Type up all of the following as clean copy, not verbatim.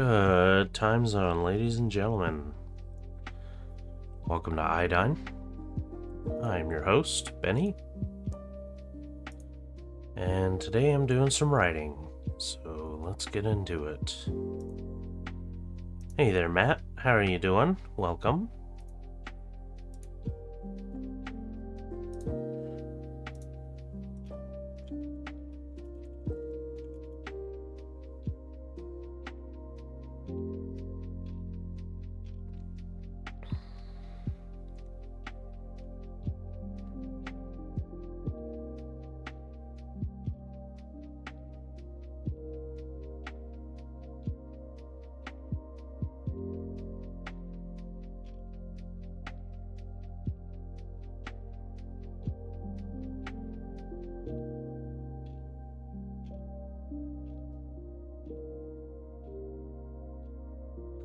Good time zone, ladies and gentlemen. Welcome to Iodine. I'm your host, Benny. And today I'm doing some writing, so let's get into it. Hey there, Matt. How are you doing? Welcome.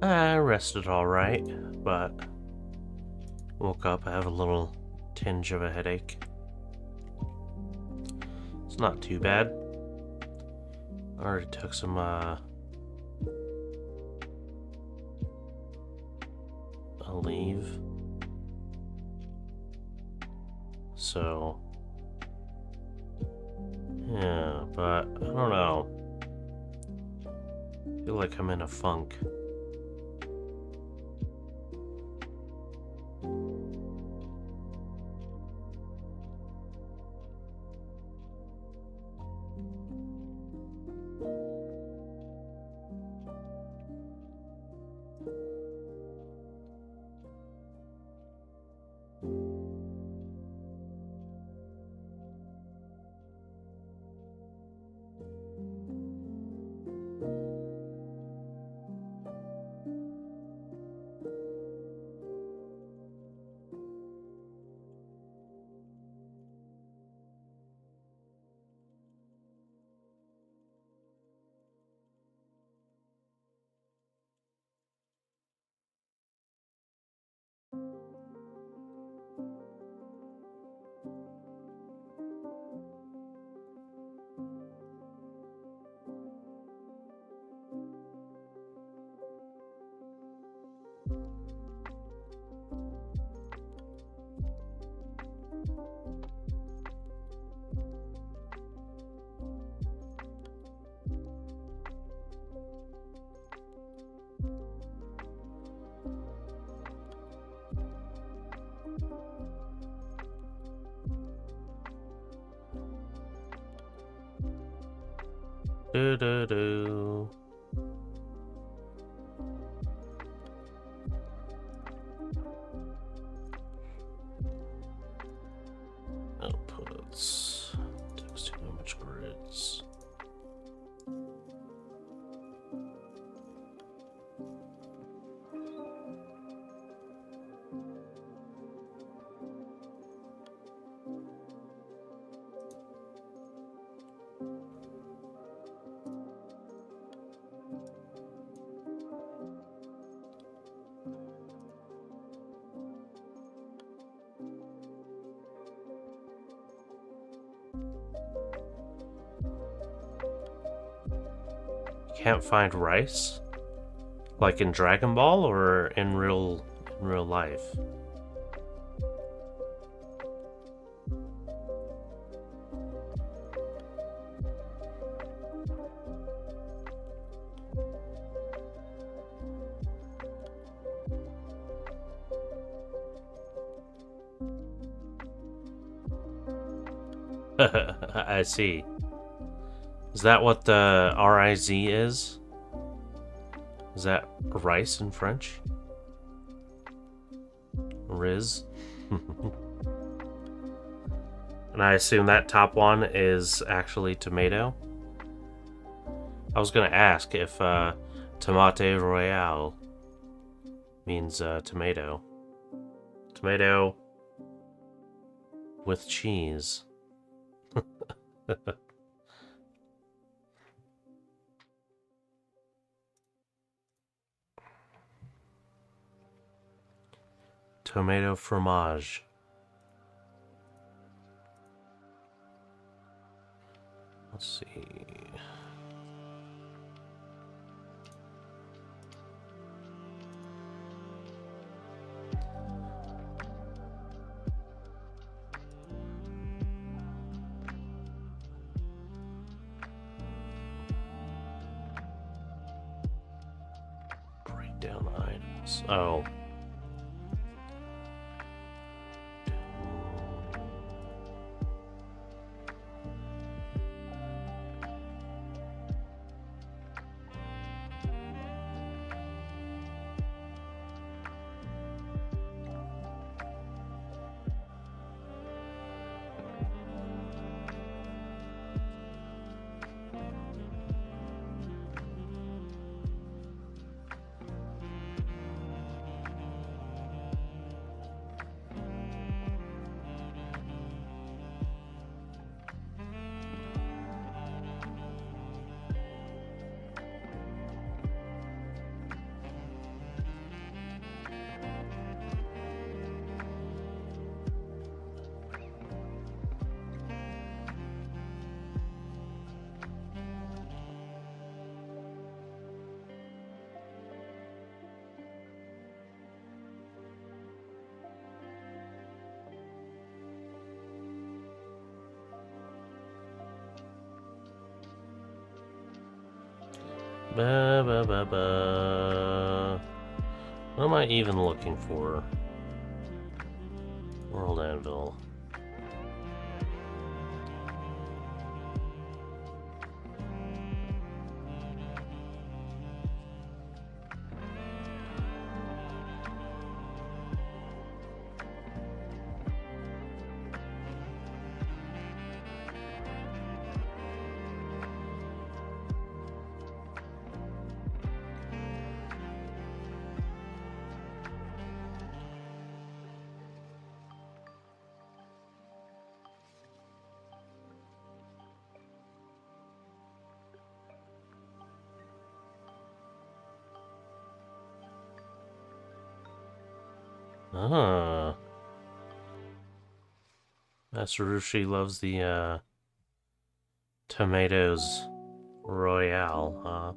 I rested alright, but woke up, I have a little tinge of a headache. It's not too bad. I already took some, a leave. So, yeah, but I don't know. I feel like I'm in a funk. Do. Outputs. Texting image grids. Can't find rice? Like in Dragon Ball or in real life? I see. Is that what the RIZ is? Is that rice in French? Riz? And I assume that top one is actually tomato? I was gonna ask if tomate royale means tomato. Tomato with cheese. Tomato fromage. Let's see. Oh. Ba, ba, ba, ba. What am I even looking for? World Anvil. Ah. Master Rushi loves the tomatoes royale, huh?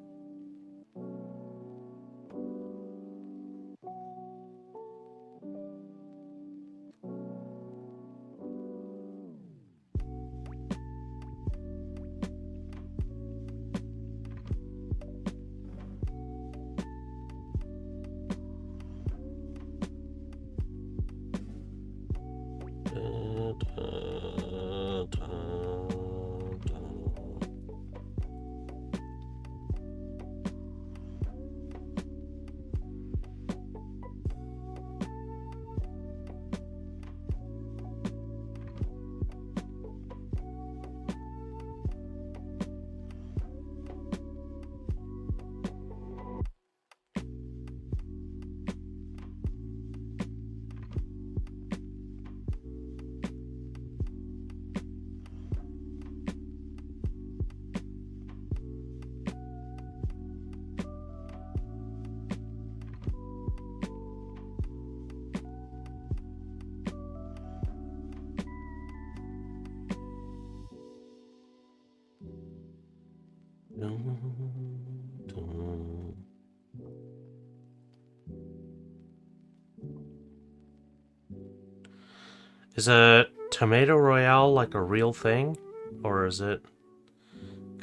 Is a tomato royale like a real thing? Or is it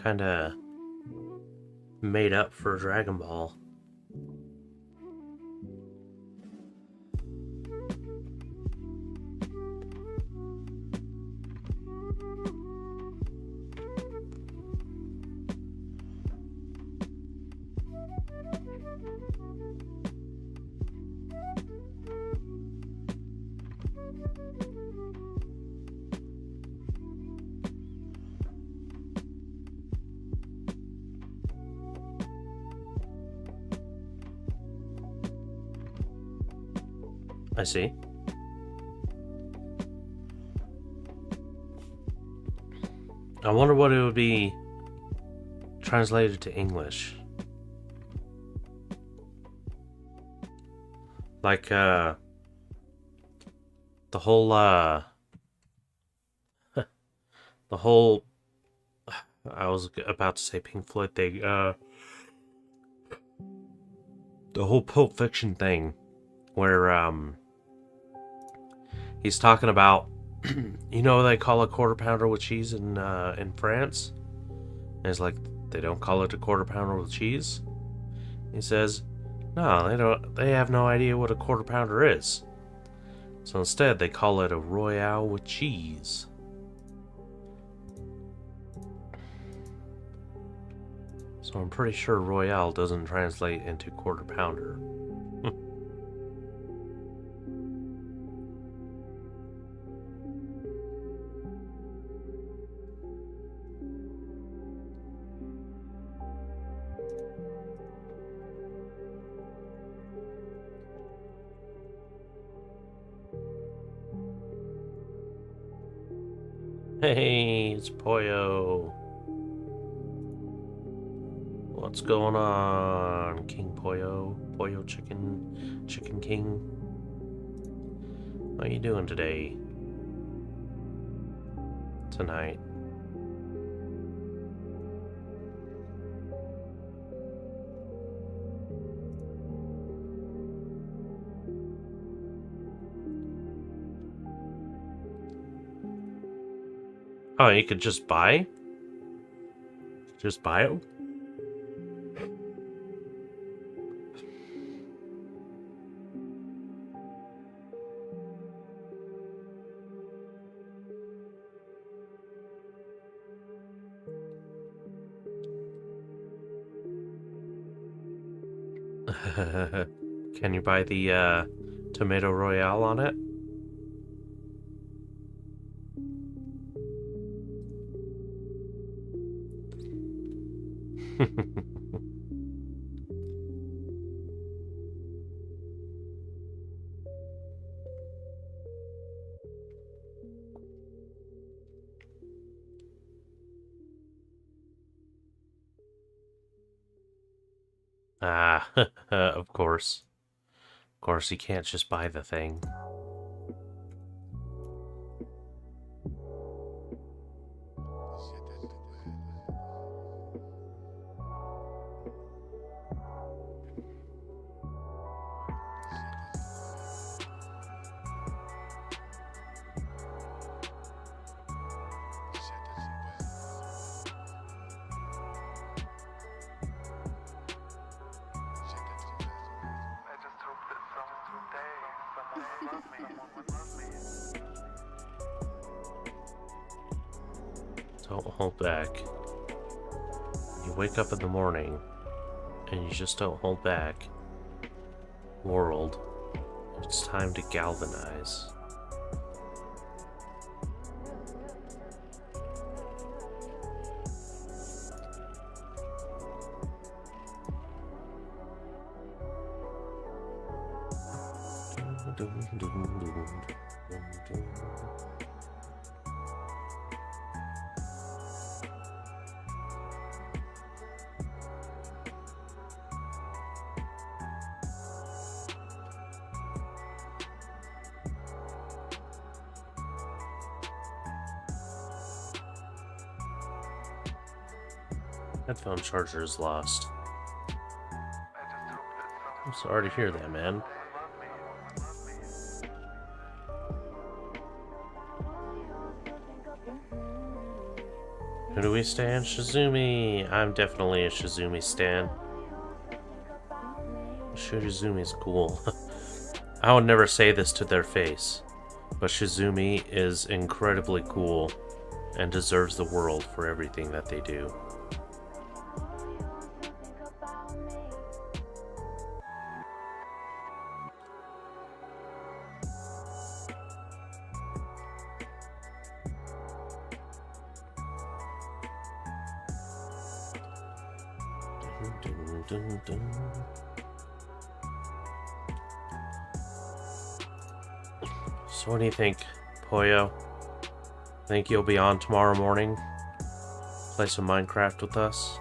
kinda made up for Dragon Ball? I see. I wonder what it would be translated to English. Like, the whole, the whole, I was about to say Pink Floyd thing, the whole Pulp Fiction thing, where, he's talking about, you know, they call a quarter pounder with cheese in France. And it's like, they don't call it a quarter pounder with cheese. He says, No, they don't. They have no idea what a quarter pounder is. So instead, they call it a Royale with cheese. So I'm pretty sure Royale doesn't translate into quarter pounder. Hey, it's Poyo. What's going on, King Poyo? Poyo Chicken King. How you doing today? Tonight? Oh, you could just buy? Just buy it? Can you buy the Tomato Royale on it? Ah, of course. Of course, you can't just buy the thing. Don't hold back. You wake up in the morning, and you just don't hold back. World, it's time to galvanize. Headphone charger is lost. I'm sorry to hear that, man. Who do we stand? Shizumi! I'm definitely a Shizumi stan. Shizumi's cool. I would never say this to their face, but Shizumi is incredibly cool and deserves the world for everything that they do. Dun, dun. So what do you think, Poyo? Think you'll be on tomorrow morning? Play some Minecraft with us?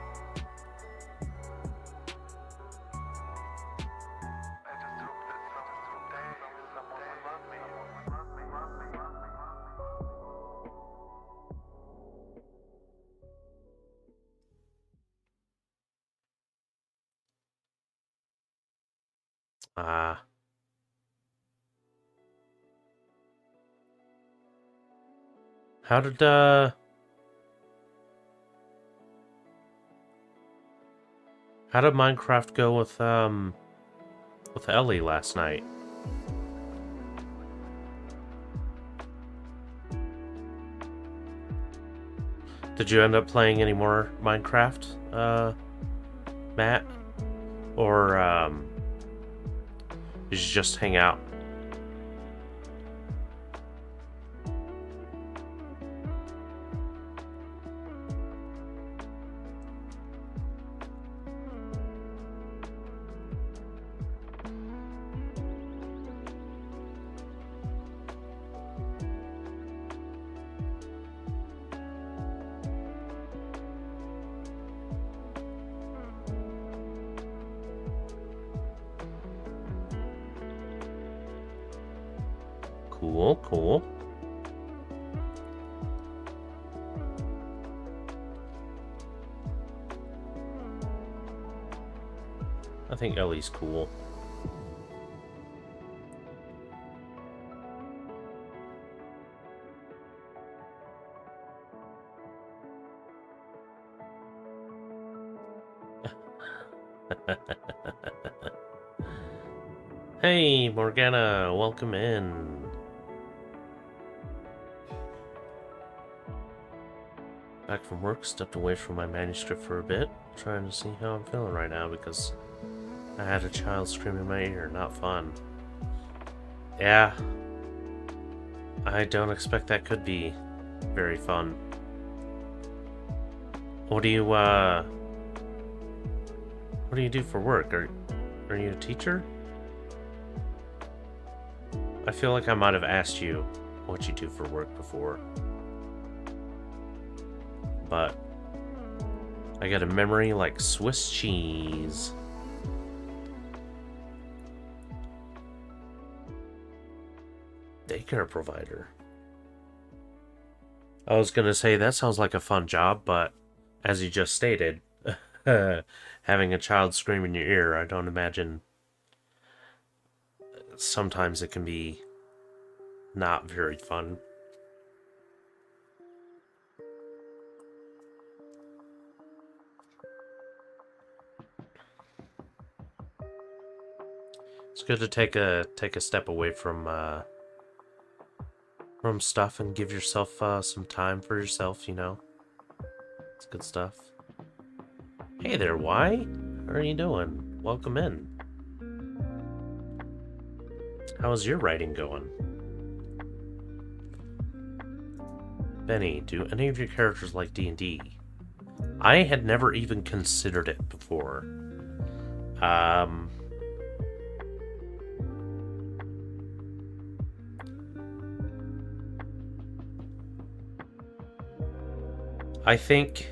How did Minecraft go with with Ellie last night. Did you end up playing any more Minecraft, Matt? Or, did you just hang out? Cool, cool. I think Ellie's cool. Hey, Morgana, welcome in. Back from work, stepped away from my manuscript for a bit, trying to see how I'm feeling right now because I had a child scream in my ear. Not fun. Yeah. I don't expect that could be very fun. What do you do for work? Are you a teacher? I feel like I might have asked you what you do for work before. But I got a memory like Swiss cheese. Daycare provider. I was gonna say that sounds like a fun job, but as you just stated, having a child scream in your ear, I don't imagine. Sometimes it can be not very fun. It's good to take a step away from stuff and give yourself some time for yourself, you know. It's good stuff. Hey there, Y. How are you doing? Welcome in. How's your writing going? Benny, do any of your characters like D&D? I had never even considered it before. I think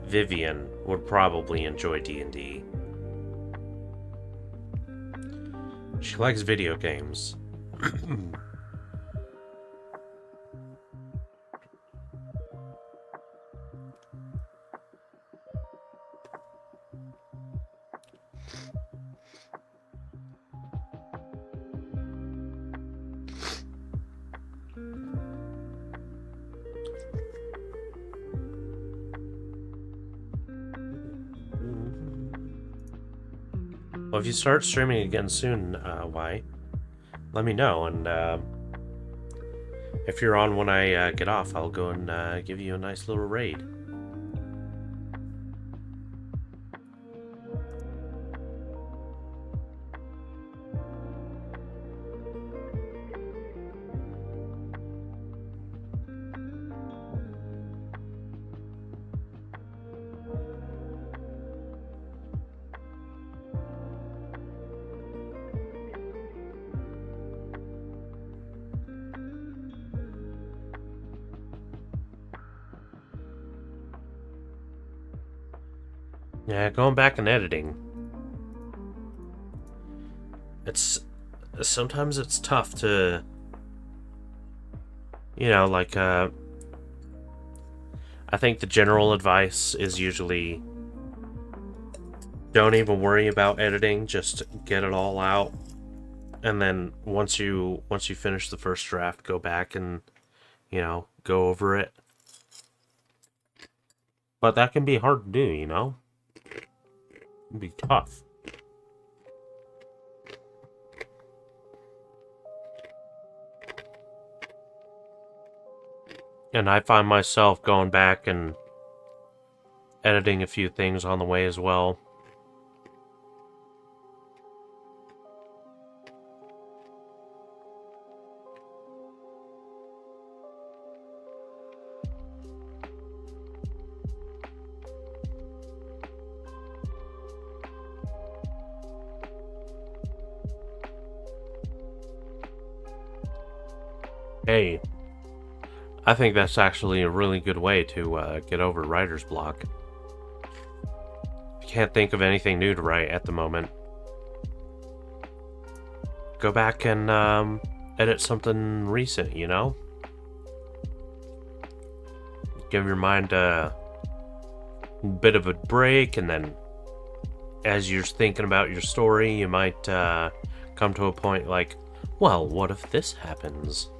Vivian would probably enjoy D&D. She likes video games. Well, if you start streaming again soon, Y, let me know, and if you're on when I get off, I'll go and give you a nice little raid. Yeah, going back and editing. Sometimes it's tough to, you know, like, I think the general advice is usually don't even worry about editing, just get it all out. And then once you finish the first draft, go back and, you know, go over it. But that can be hard to do, you know? It'd be tough. And I find myself going back and editing a few things on the way as well. Hey, I think that's actually a really good way to get over writer's block. Can't think of anything new to write at the moment. Go back and edit something recent, you know? Give your mind a bit of a break, and then as you're thinking about your story, you might come to a point like, well, what if this happens?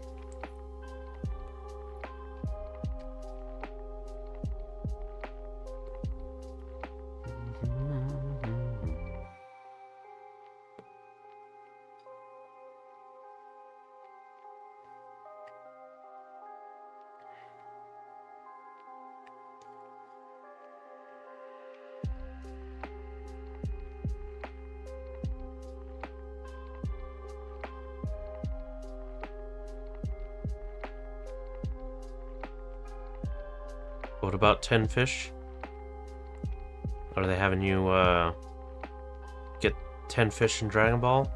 What about 10 fish? Are they having you get 10 fish in Dragon Ball?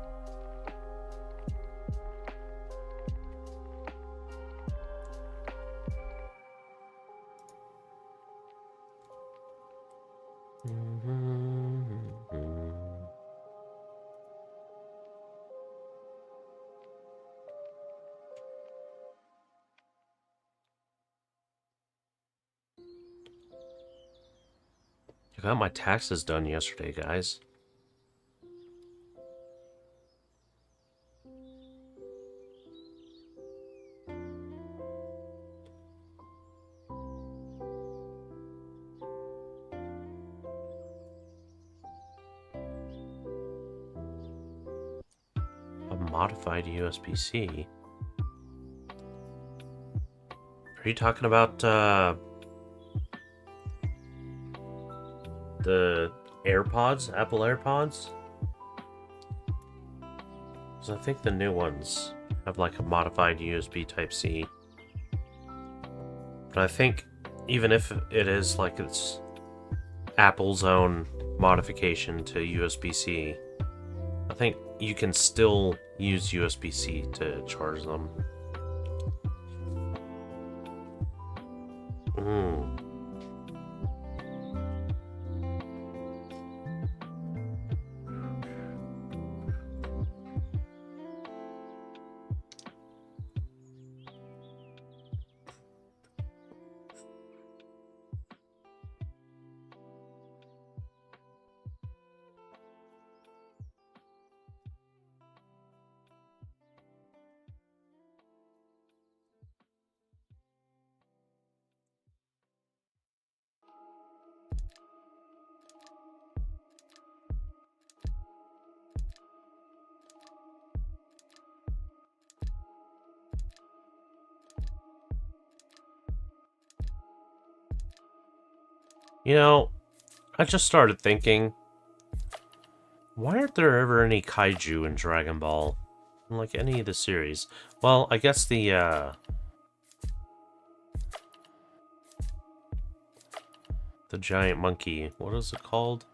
I got my taxes done yesterday, guys. A modified USB-C? Are you talking about the AirPods? Apple AirPods? Because I think the new ones have like a modified USB Type-C. But I think even if it is like it's Apple's own modification to USB-C, I think you can still use USB-C to charge them. You know, I just started thinking, why aren't there ever any kaiju in Dragon Ball? In, like, any of the series? Well, I guess the giant monkey, what is it called?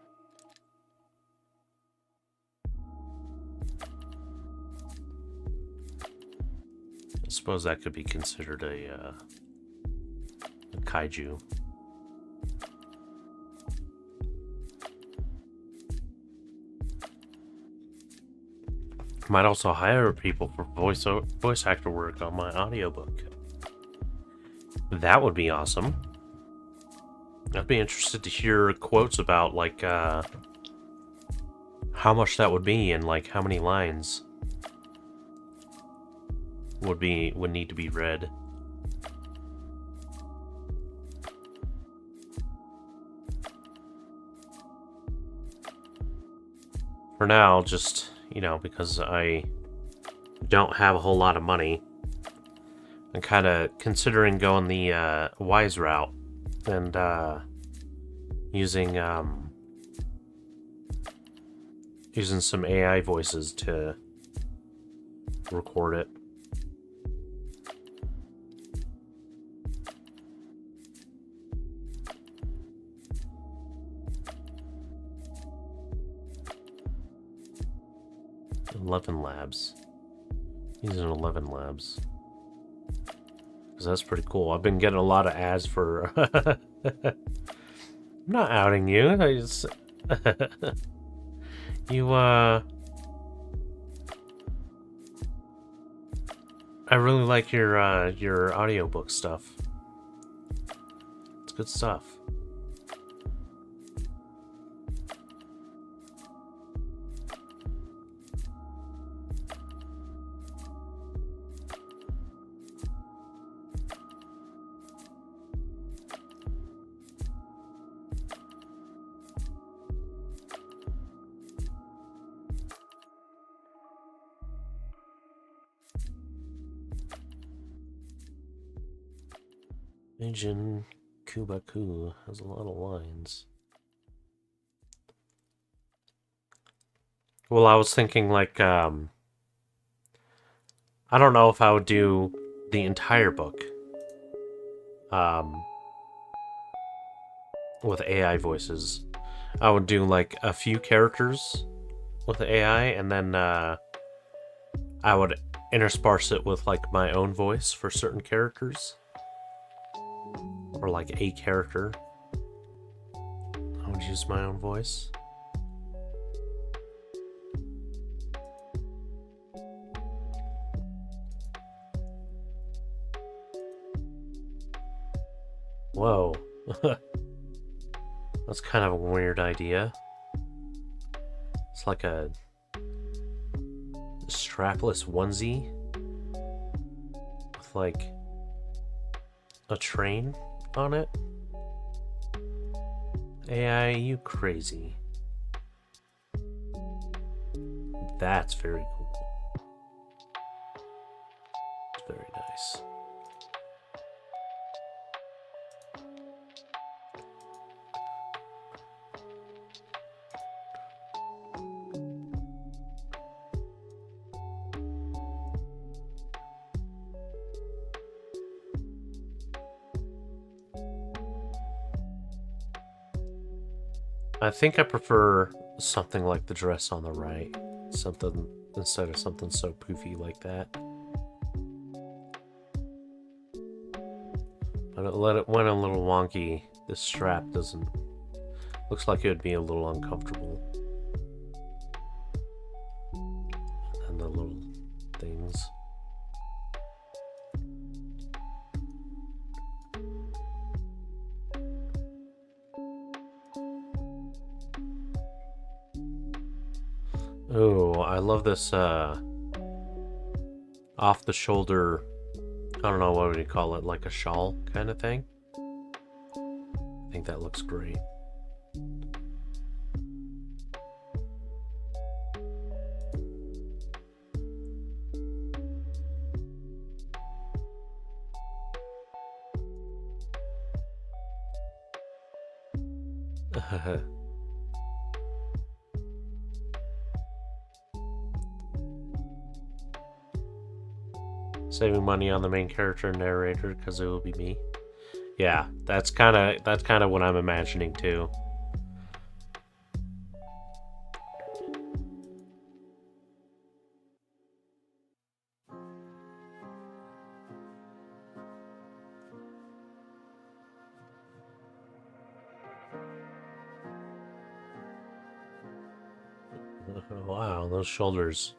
I suppose that could be considered a kaiju. Might also hire people for voice actor work on my audiobook. That would be awesome. I'd be interested to hear quotes about, like, how much that would be and, like, how many lines would need to be read. For now, just, you know, because I don't have a whole lot of money, I'm kind of considering going the wise route and using using some AI voices to record it. $11 labs. Using 11 labs. Because that's pretty cool. I've been getting a lot of ads for... I'm not outing you. I just... you, I really like your audiobook stuff. It's good stuff. Agent Kubaku has a lot of lines. Well, I was thinking like, I don't know if I would do the entire book, with AI voices. I would do like a few characters with AI, and then, I would intersperse it with like my own voice for certain characters. Or like a character. I would use my own voice. Whoa. That's kind of a weird idea. It's like a strapless onesie with like a train on it. AI, you crazy. That's very cool. It's very nice. I think I prefer something like the dress on the right. Something instead of something so poofy like that. But it went a little wonky. This strap doesn't... Looks like it would be a little uncomfortable. And the little things. Oh, I love this off the shoulder, I don't know, what would you call it, like a shawl kind of thing. I think that looks great. Saving money on the main character and narrator because it will be me. Yeah, that's kind of what I'm imagining too. Wow, those shoulders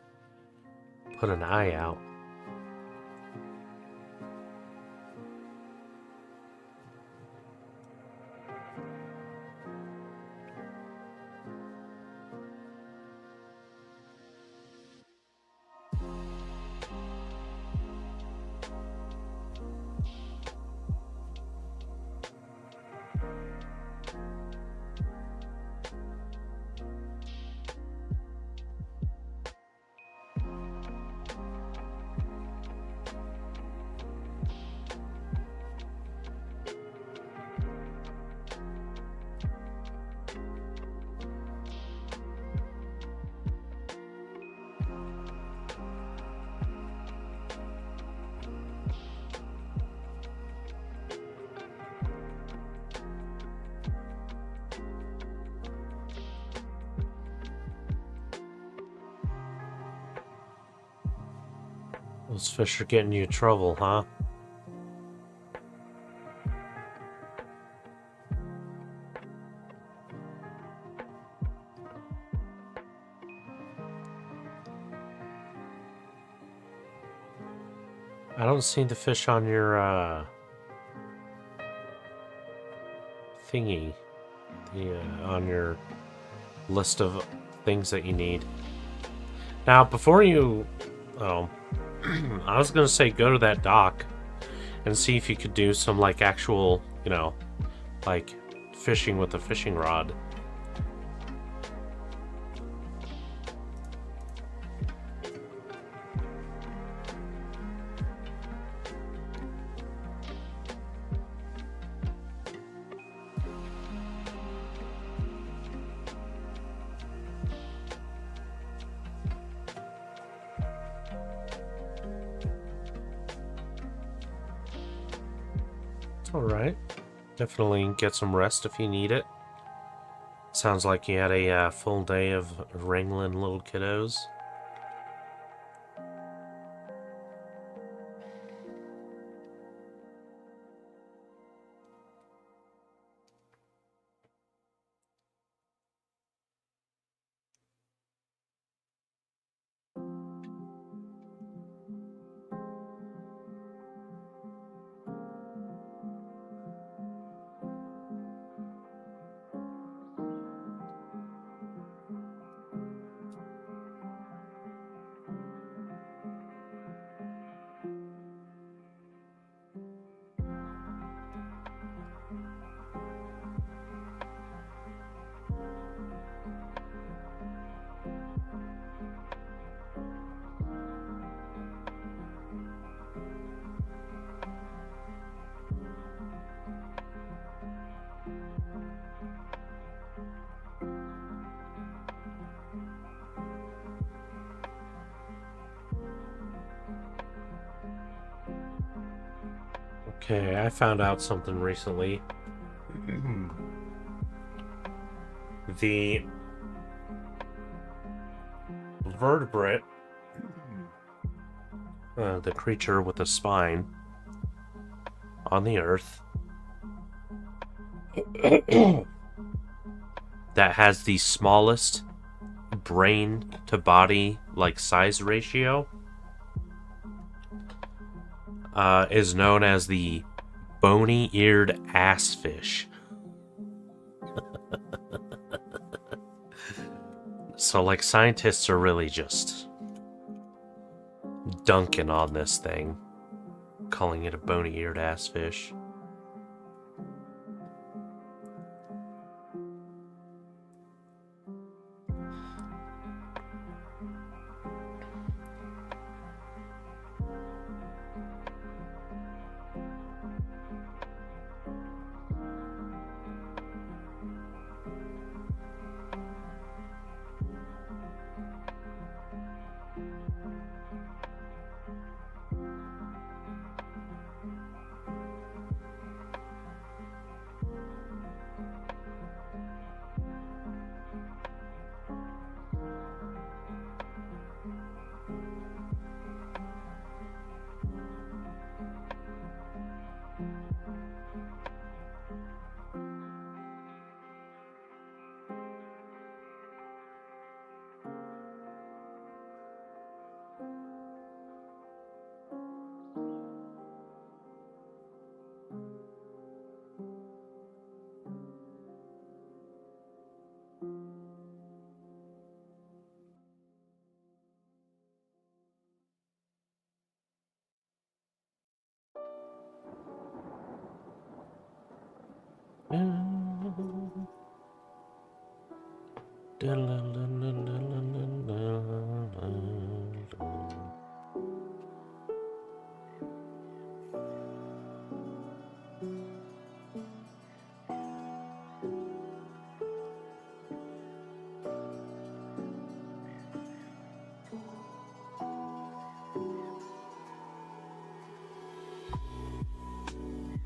put an eye out. Those fish are getting you in trouble, huh? I don't see the fish on your, thingy. On your list of things that you need. Now, before you... Oh. I was gonna say go to that dock and see if you could do some, like, actual, you know, like, fishing with a fishing rod. Alright. Definitely get some rest if you need it. Sounds like you had a full day of wrangling little kiddos. Okay, I found out something recently. The vertebrate, the creature with a spine on the earth, that has the smallest brain to body, like, size ratio, is known as the bony-eared assfish. So, like, scientists are really just dunking on this thing, calling it a bony-eared assfish.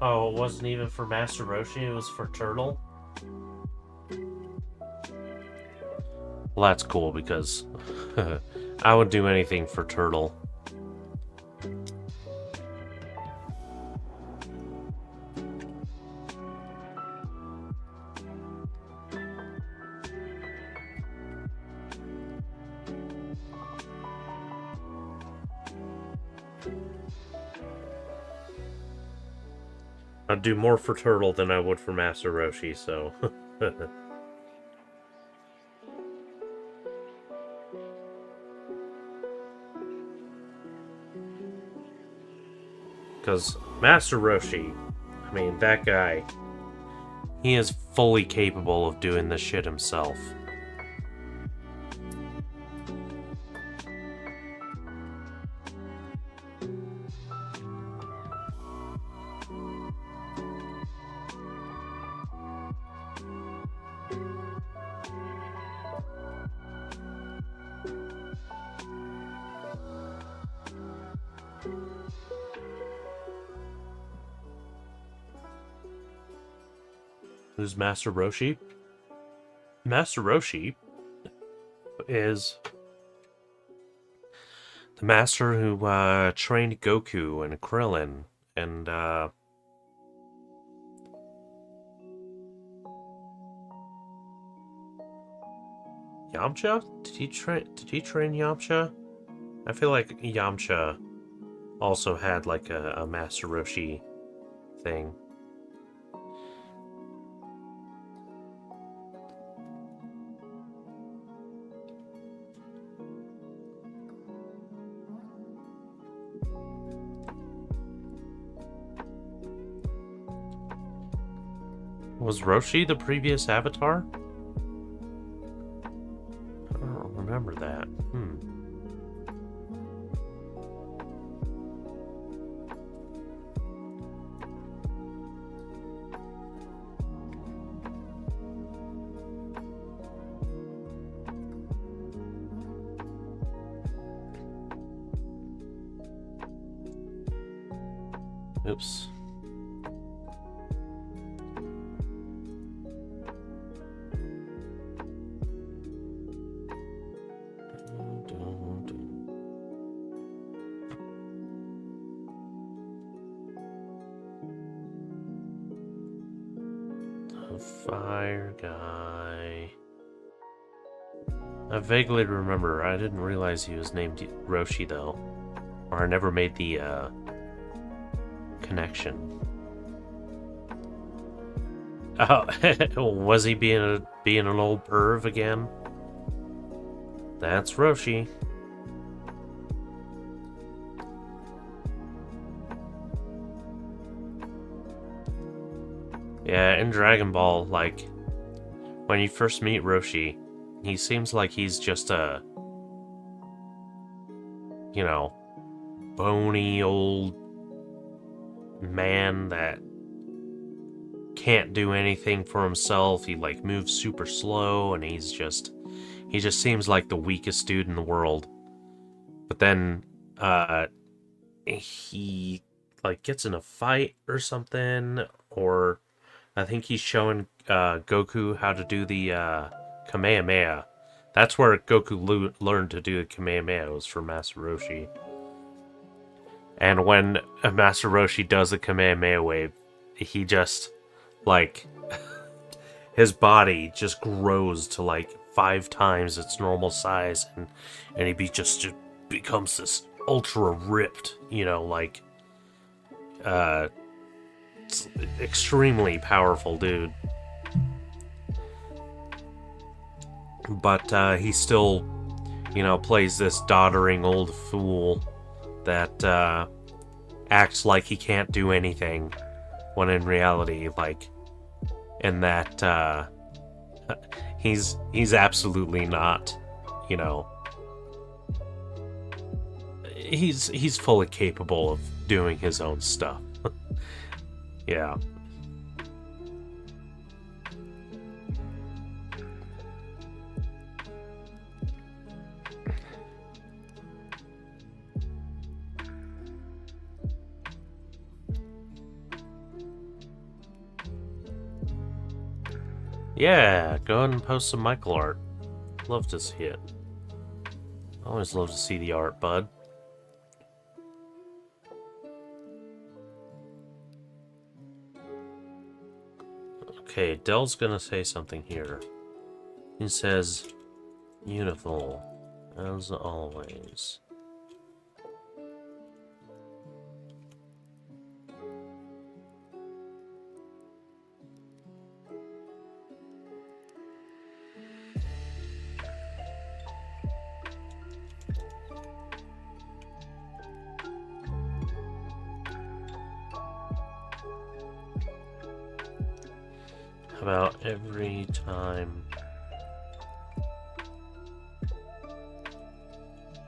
Oh, it wasn't even for Master Roshi, it was for Turtle? Well, that's cool, because I would do anything for Turtle. I'd do more for Turtle than I would for Master Roshi, so... Because Master Roshi, I mean, that guy, he is fully capable of doing this shit himself. Who's Master Roshi? Master Roshi is the master who trained Goku and Krillin and Yamcha? Did he train Yamcha? I feel like Yamcha also had like a Master Roshi thing. Was Roshi the previous avatar? I don't remember that. Oops. Fire guy. I vaguely remember. I didn't realize he was named Roshi though, or I never made the connection. Oh, was he being an old perv again? That's Roshi. Yeah, in Dragon Ball, like, when you first meet Roshi, he seems like he's just a, you know, bony old man that can't do anything for himself. He, like, moves super slow, and he just seems like the weakest dude in the world. But then, he, like, gets in a fight or something, or... I think he's showing Goku how to do the Kamehameha. That's where Goku learned to do the Kamehameha, was from Master Roshi. And when Master Roshi does the Kamehameha wave, he just, like, his body just grows to, like, 5 times its normal size, and he just becomes this ultra ripped, you know, like, extremely powerful dude. But he still, you know, plays this doddering old fool that acts like he can't do anything, when in reality, like, in that he's absolutely not, you know, he's fully capable of doing his own stuff. Yeah. Yeah, go ahead and post some Michael art. Love to see it. Always love to see the art, bud. Okay, Dell's gonna say something here. He says, beautiful, as always. How about every time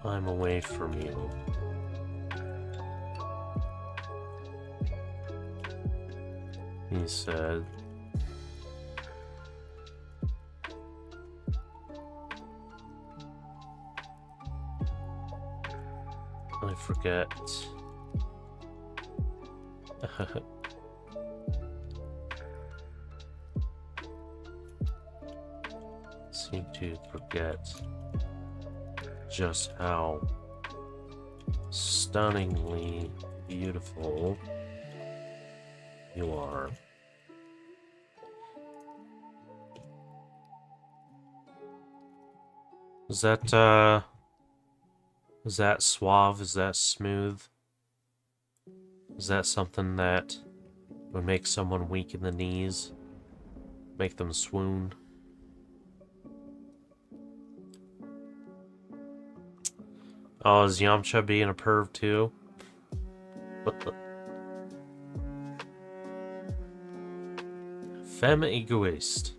I'm away from you, he said, I forget. Seem to forget just how stunningly beautiful you are. Is that suave? Is that smooth? Is that something that would make someone weak in the knees? Make them swoon? Oh, is Yamcha being a perv too? What the? Femme egoist.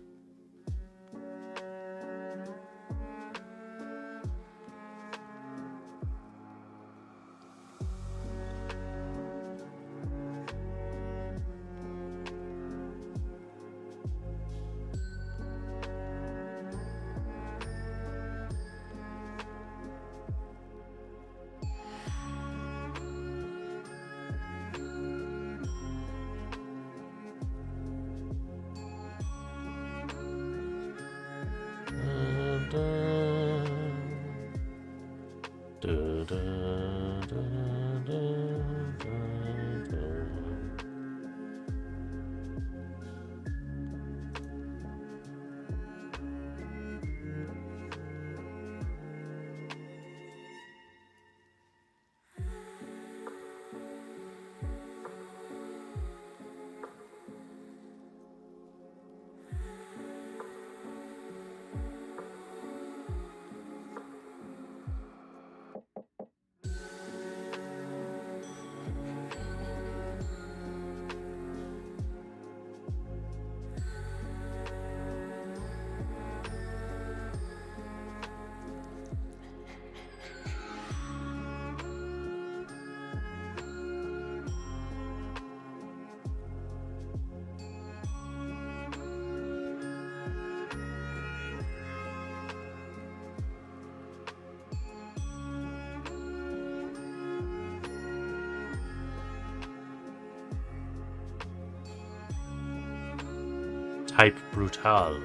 Type brutal.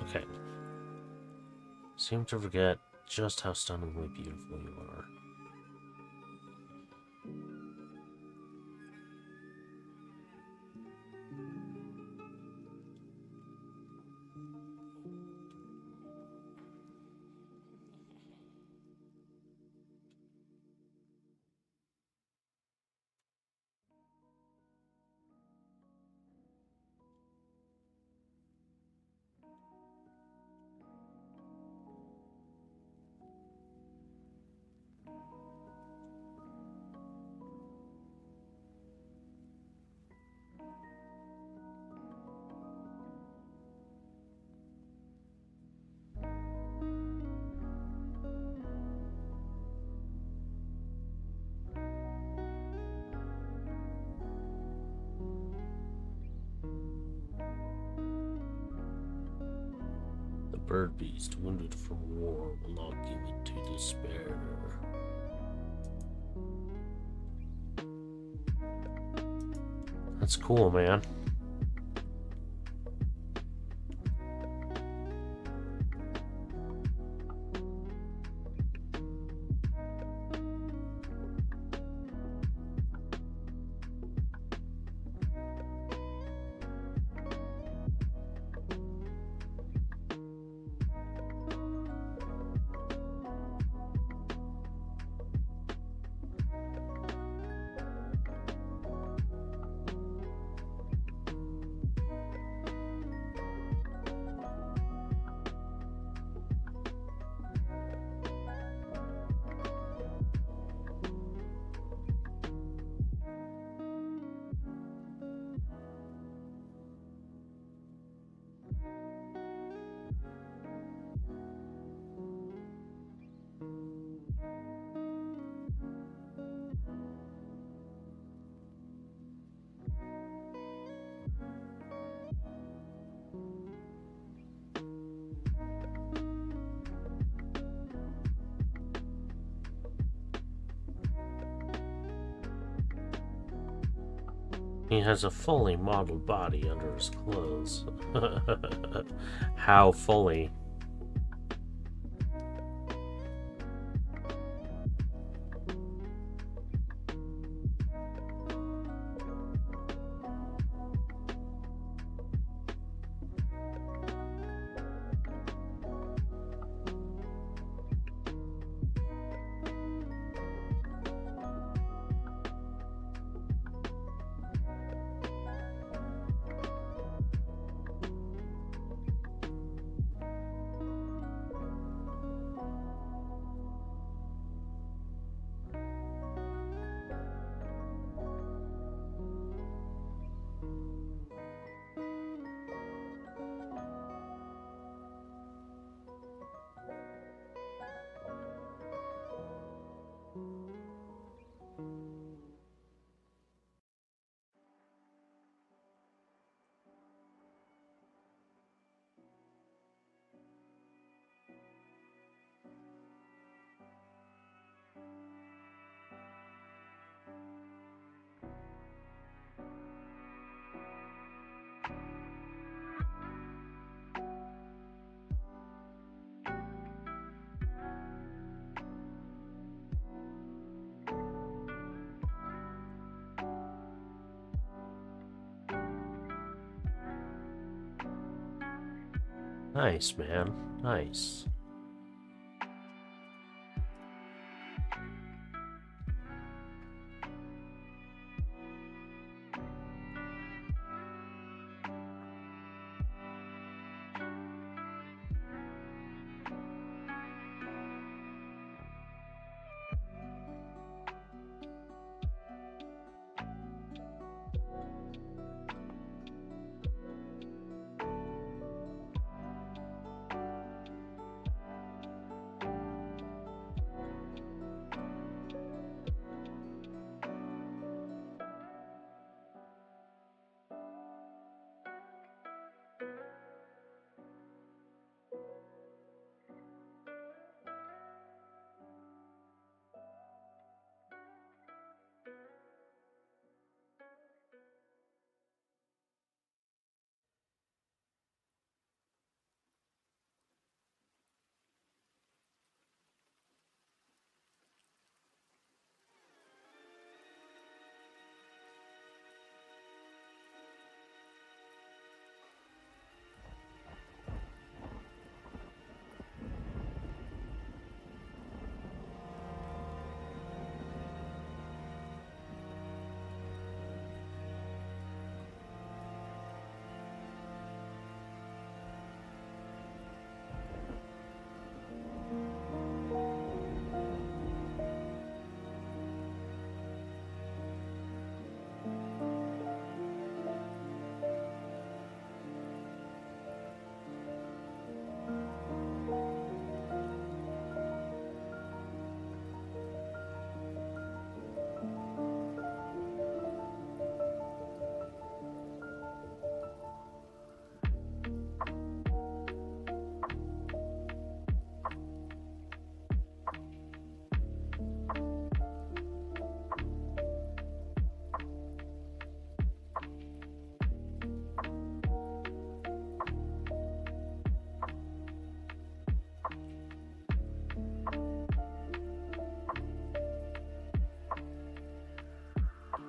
Okay. Seem to forget just how stunningly beautiful you are. The bird beast, wounded from war, will not give it to despair. That's cool, man. He has a fully modeled body under his clothes. How fully? Nice, man. Nice.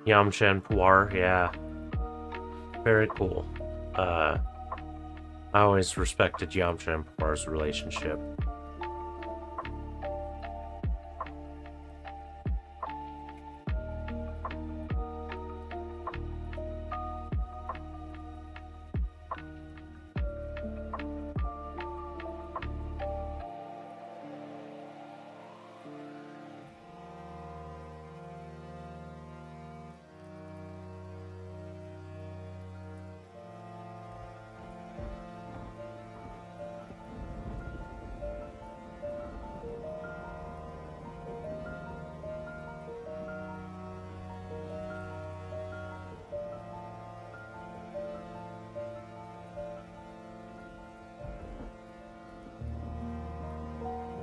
Yamcha and Puar, yeah. Very cool. I always respected Yamcha and Puar's relationship.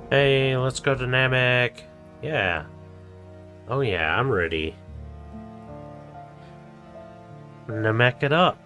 Hey, let's go to Namek. Yeah. Oh yeah, I'm ready. Namek it up.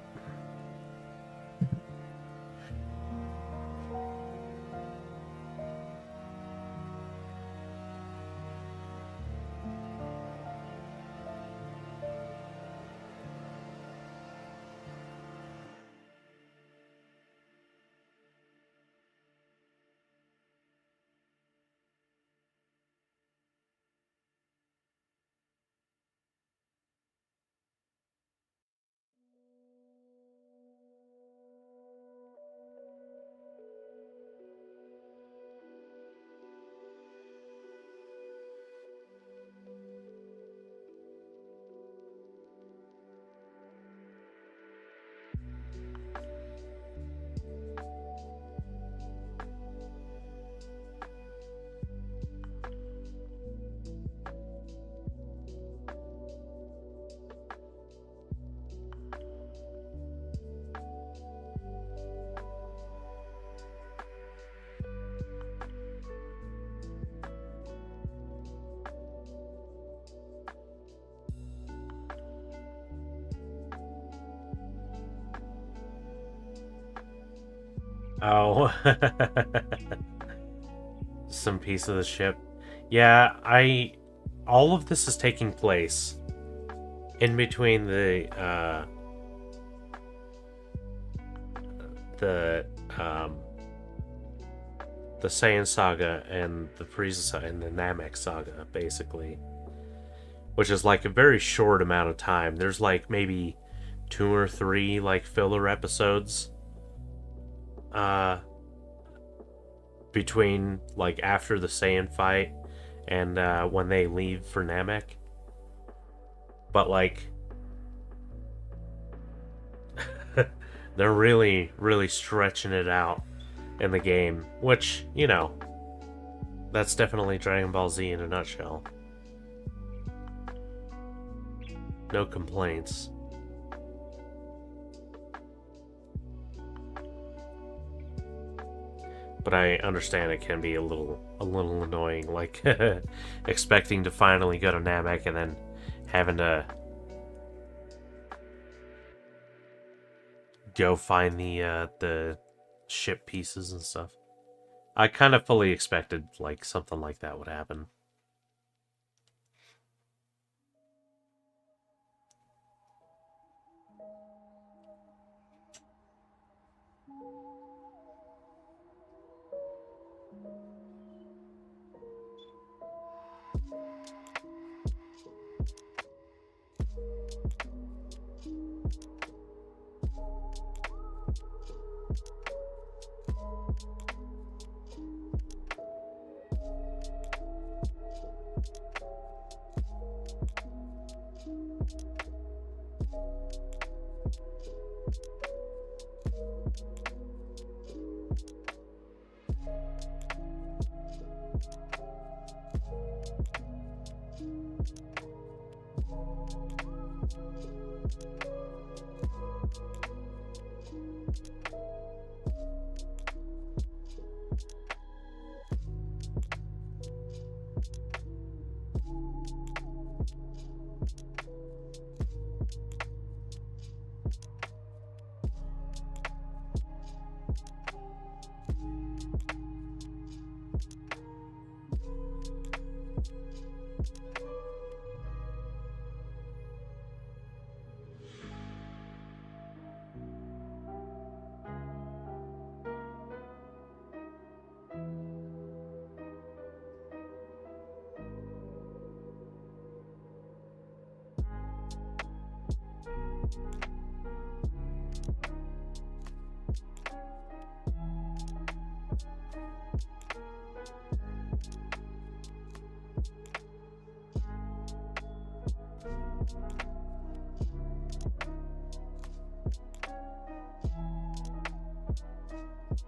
Oh. Some piece of the ship. Yeah, all of this is taking place in between the Saiyan saga and the Frieza saga and the Namek saga, basically. Which is like a very short amount of time. There's like maybe 2 or 3 like filler episodes between like after the Saiyan fight and when they leave for Namek. But like they're really, really stretching it out in the game, which, you know, that's definitely Dragon Ball Z in a nutshell. No complaints. But I understand it can be a little annoying, like expecting to finally go to Namek and then having to go find the ship pieces and stuff. I kind of fully expected like something like that would happen.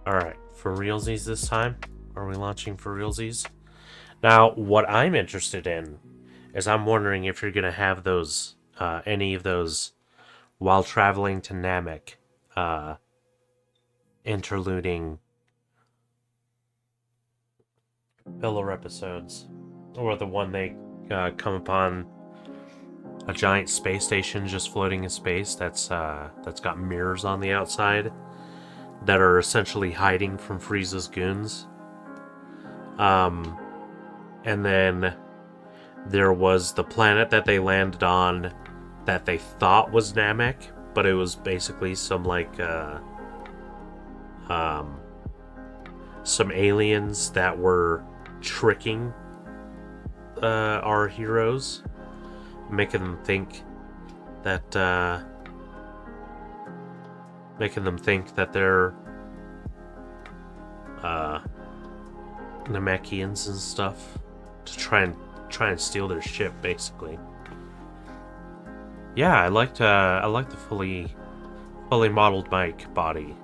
Alright, for realsies this time? Are we launching for realsies? Now, what I'm interested in is I'm wondering if you're going to have those, any of those, while traveling to Namek, interluding filler episodes. Or the one they come upon a giant space station just floating in space that's got mirrors on the outside that are essentially hiding from Frieza's goons. And then there was the planet that they landed on that they thought was Namek, but it was basically some some aliens that were tricking our heroes, making them think that they're Namekians and stuff, to try and steal their ship, basically. Yeah, I liked the fully modeled Mike body.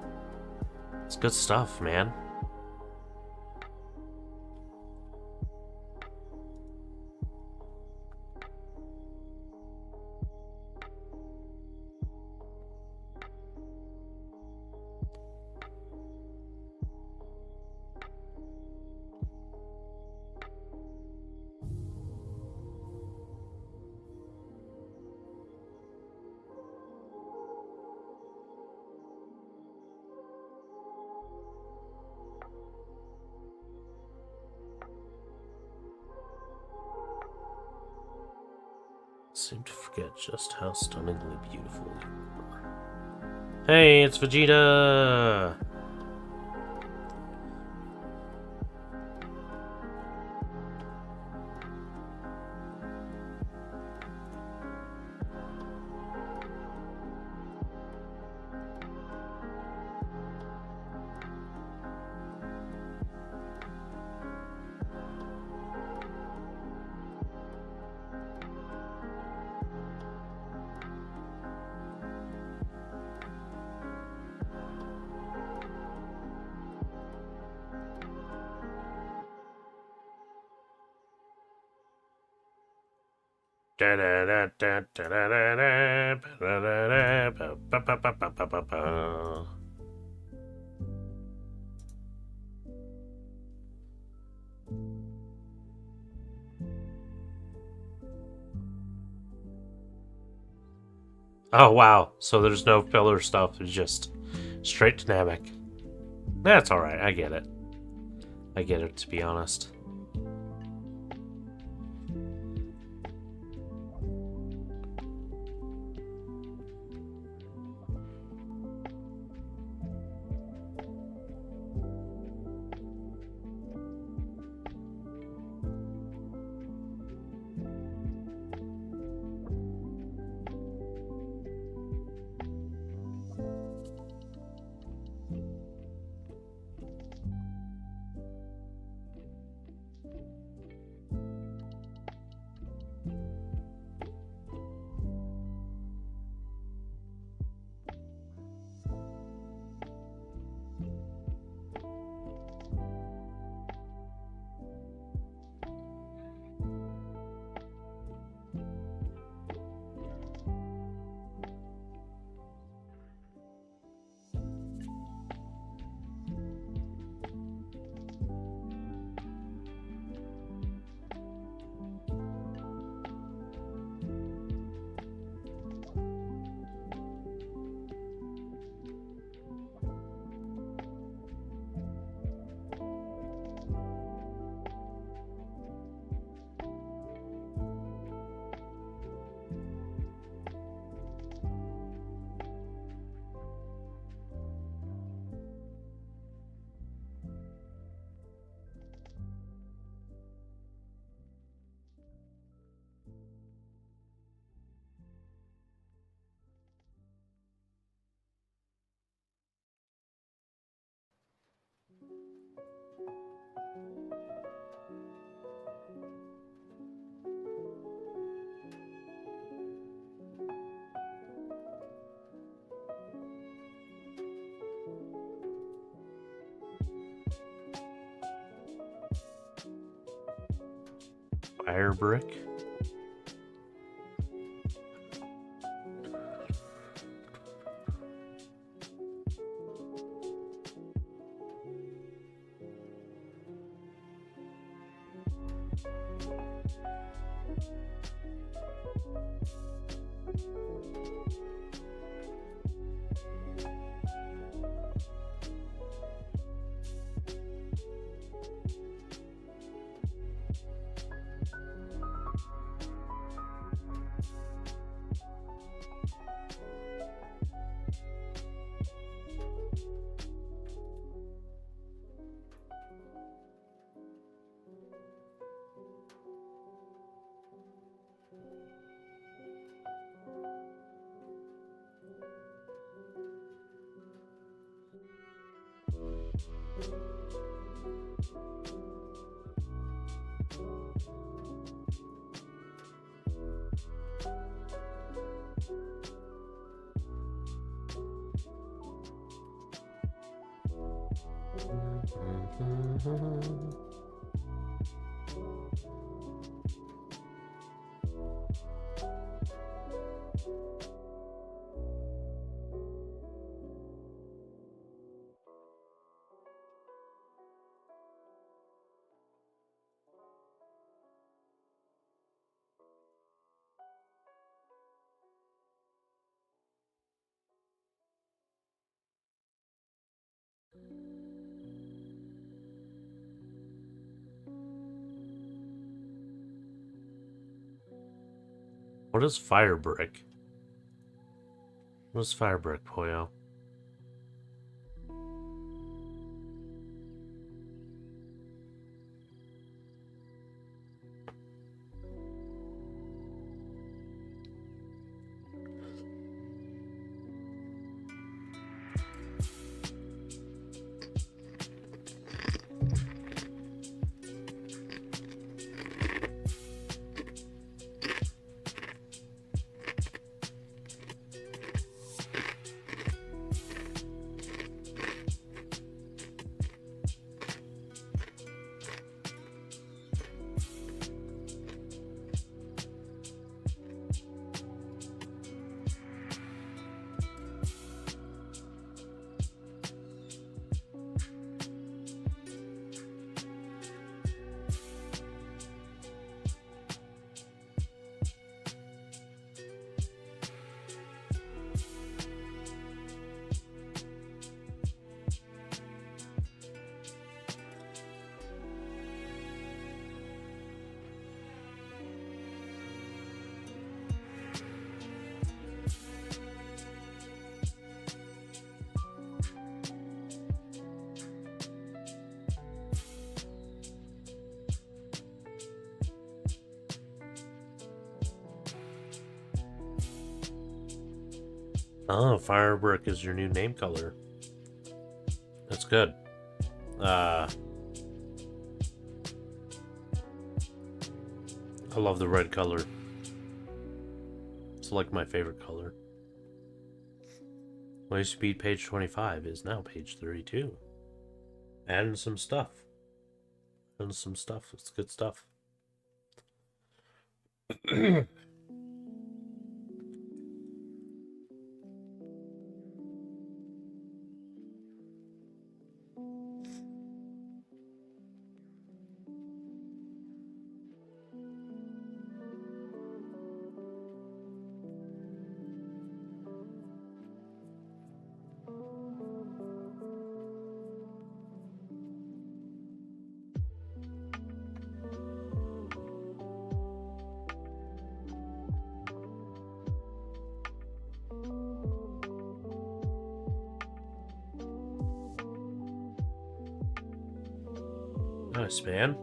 It's good stuff, man. Seem to forget just how stunningly beautiful you are. Hey, it's Vegeta! Oh wow, so there's no filler stuff, it's just straight to Namek. That's alright, I get it. I get it, to be honest. Fire brick. What is fire brick? What is fire brick, Poyo? Oh, fire brick is your new name color. That's good. I love the red color. It's like my favorite color. My speed page 25 is now page 32. Adding some stuff. Adding some stuff. It's good stuff. Nice, man.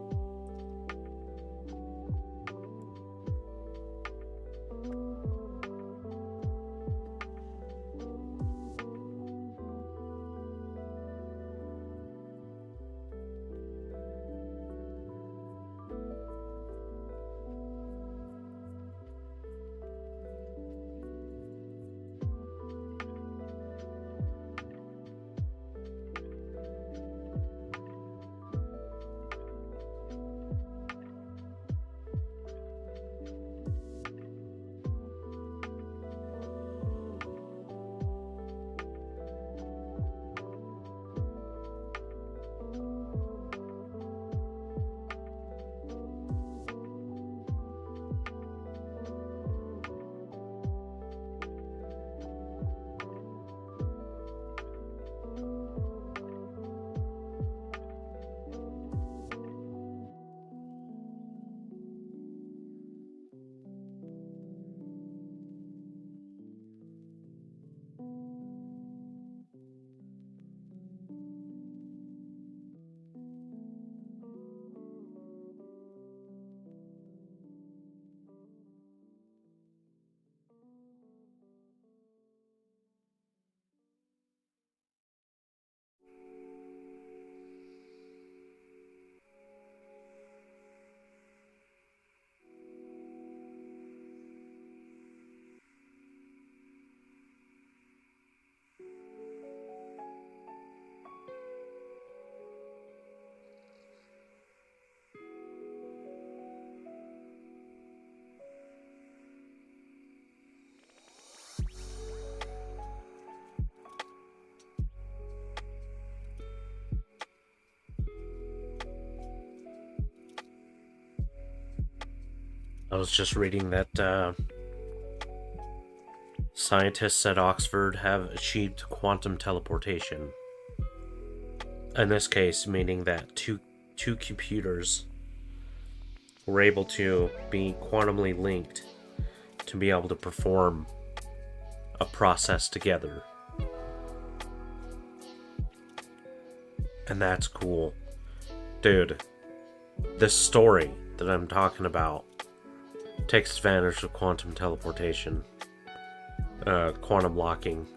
I was just reading that scientists at Oxford have achieved quantum teleportation. In this case, meaning that two computers were able to be quantumly linked to be able to perform a process together. And that's cool. Dude, this story that I'm talking about takes advantage of quantum teleportation, quantum locking.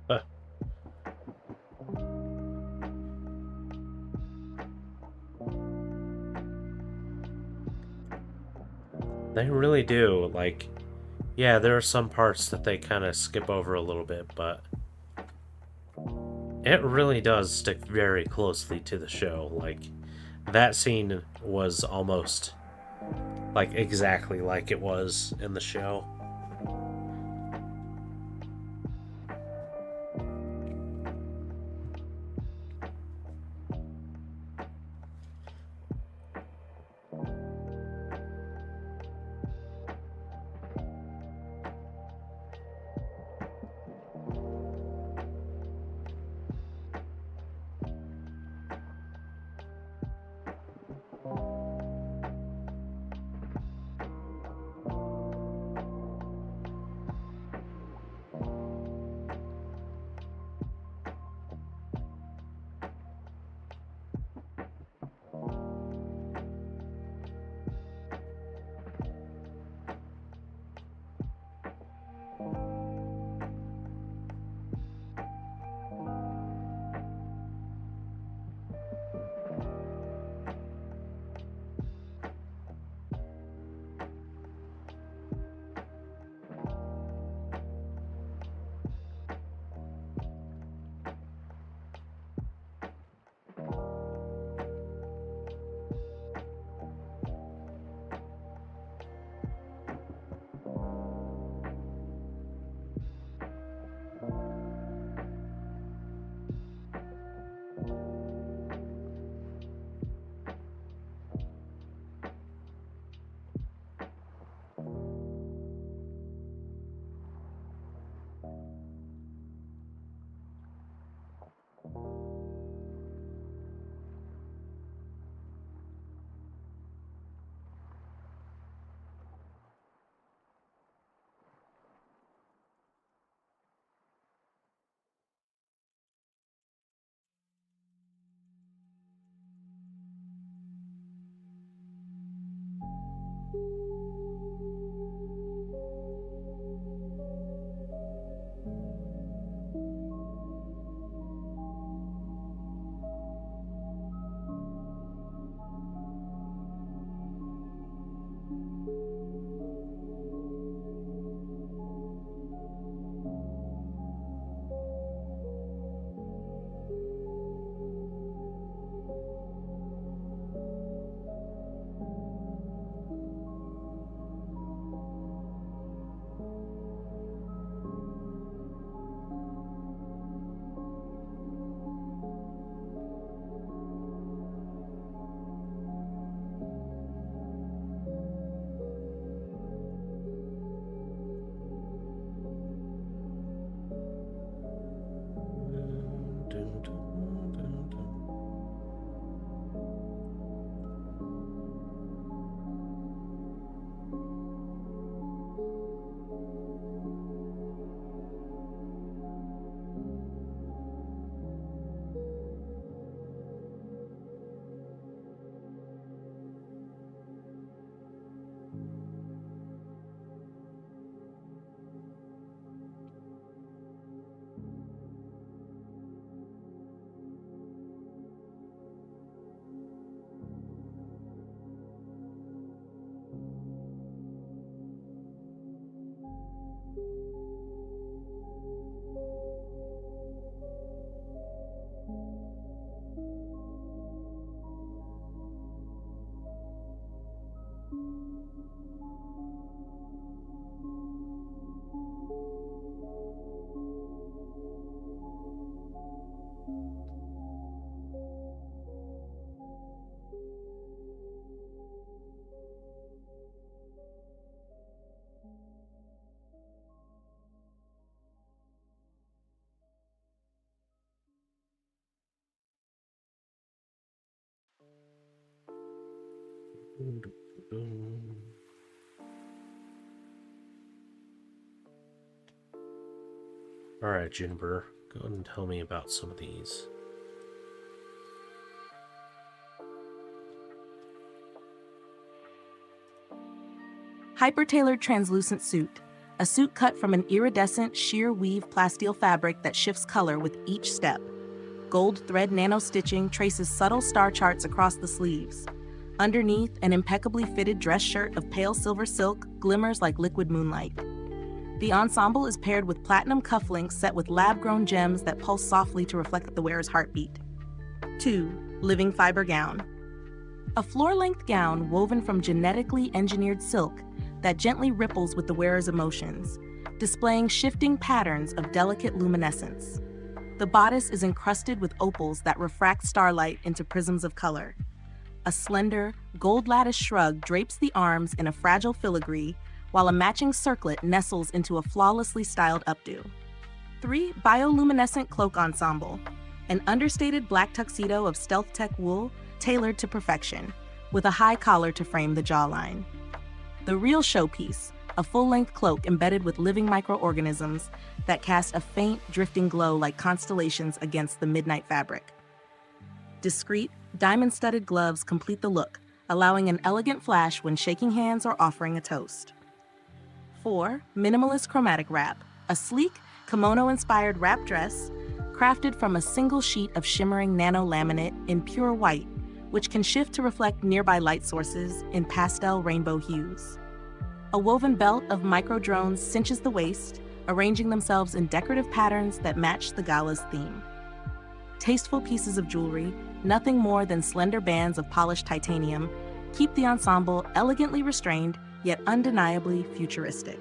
Huh. They really do. Like, yeah, there are some parts that they kind of skip over a little bit, but it really does stick very closely to the show. Like, that scene was almost like exactly like it was in the show. Alright, Juniper, go ahead and tell me about some of these. Hyper-tailored translucent suit. A suit cut from an iridescent sheer weave plasteel fabric that shifts color with each step. Gold thread nano stitching traces subtle star charts across the sleeves. Underneath, an impeccably fitted dress shirt of pale silver silk glimmers like liquid moonlight. The ensemble is paired with platinum cufflinks set with lab-grown gems that pulse softly to reflect the wearer's heartbeat. 2. Living fiber gown. A floor-length gown woven from genetically engineered silk that gently ripples with the wearer's emotions, displaying shifting patterns of delicate luminescence. The bodice is encrusted with opals that refract starlight into prisms of color. A slender, gold-lattice shrug drapes the arms in a fragile filigree, while a matching circlet nestles into a flawlessly styled updo. 3. Bioluminescent cloak ensemble. An understated black tuxedo of stealth tech wool tailored to perfection, with a high collar to frame the jawline. The real showpiece, a full-length cloak embedded with living microorganisms that cast a faint, drifting glow like constellations against the midnight fabric. Discreet, diamond-studded gloves complete the look, allowing an elegant flash when shaking hands or offering a toast. 4. Minimalist chromatic wrap. A sleek, kimono-inspired wrap dress crafted from a single sheet of shimmering nano-laminate in pure white, which can shift to reflect nearby light sources in pastel rainbow hues. A woven belt of micro-drones cinches the waist, arranging themselves in decorative patterns that match the gala's theme. Tasteful pieces of jewelry, nothing more than slender bands of polished titanium, keep the ensemble elegantly restrained, yet undeniably futuristic.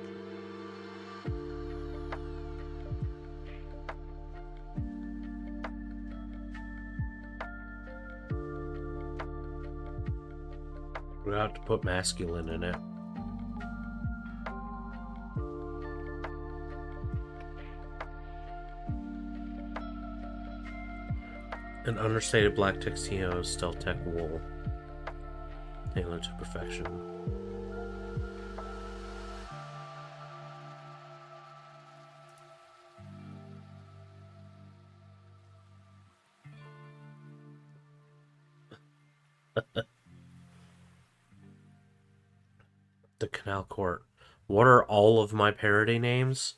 We have to put masculine in it. An understated black tuxedo of stealth tech wool, tailored to perfection. The Canal Court. What are all of my parody names?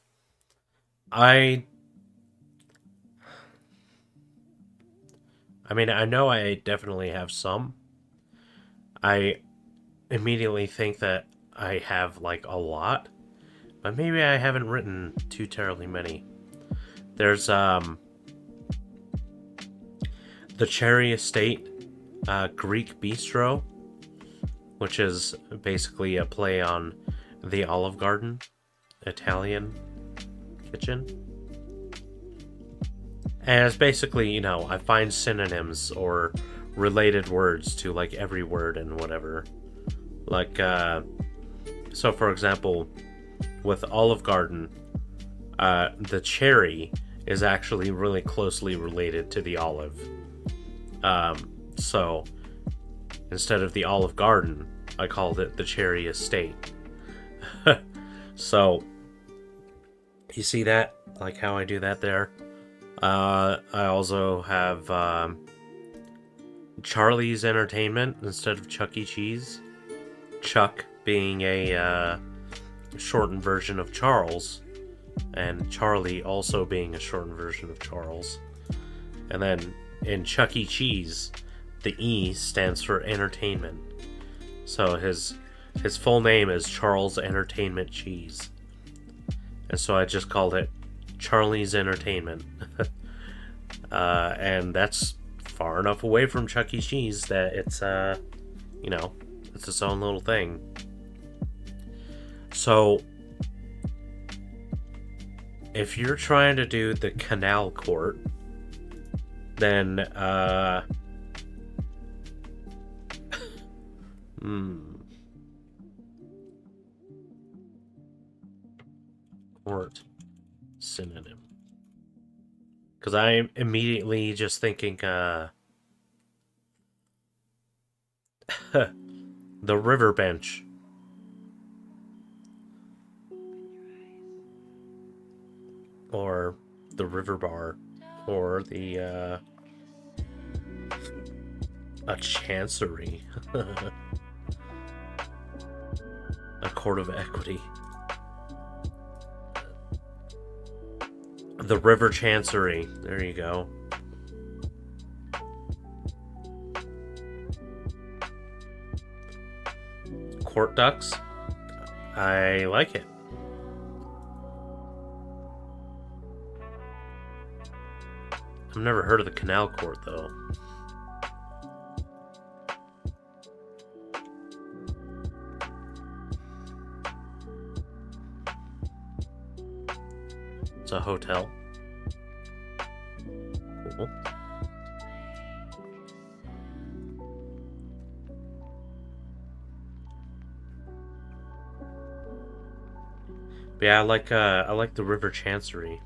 I mean, I know I definitely have some. I immediately think that I have, like, a lot. But maybe I haven't written too terribly many. There's, the Cherry Estate Greek Bistro, which is basically a play on the Olive Garden Italian kitchen. And it's basically, you know, I find synonyms or related words to, like, every word and whatever. Like, so for example, with Olive Garden, the cherry is actually really closely related to the olive. So instead of the Olive Garden, I called it the Cherry Estate. So, you see that? Like how I do that there? I also have Charlie's Entertainment instead of Chuck E. Cheese. Chuck being a shortened version of Charles, and Charlie also being a shortened version of Charles. And then in Chuck E. Cheese, the E stands for entertainment. So his full name is Charles Entertainment Cheese. And so I just called it Charlie's Entertainment. And that's far enough away from Chuck E. Cheese that it's, you know, it's its own little thing. So, if you're trying to do the Canal Court, then, Court synonym. Because I'm immediately just thinking, the river bench. Or the river bar. Or the, a chancery. A court of equity. The river chancery. There you go. Court ducks. I like it. I've never heard of the Canal Court, though. It's a hotel. Cool. But yeah, I like the River Chancery.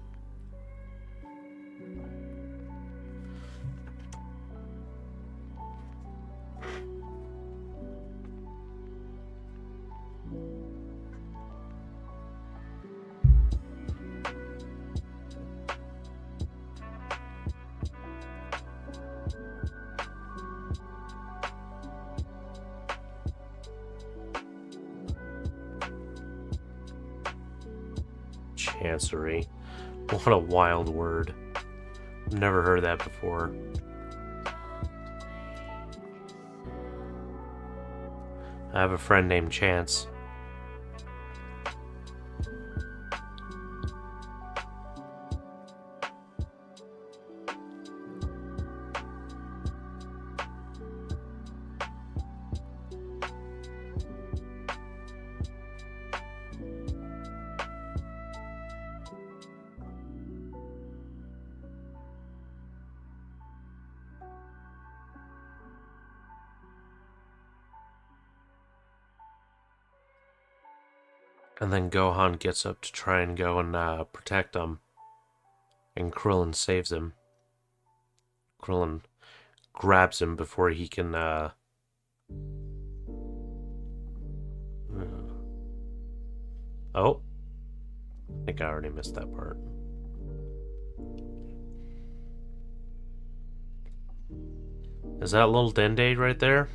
Chancery. What a wild word. Never heard that before. I have a friend named Chance. And then Gohan gets up to try and go and protect them. And Krillin saves him. Krillin grabs him before he can... Oh. I think I already missed that part. Is that little Dendade right there?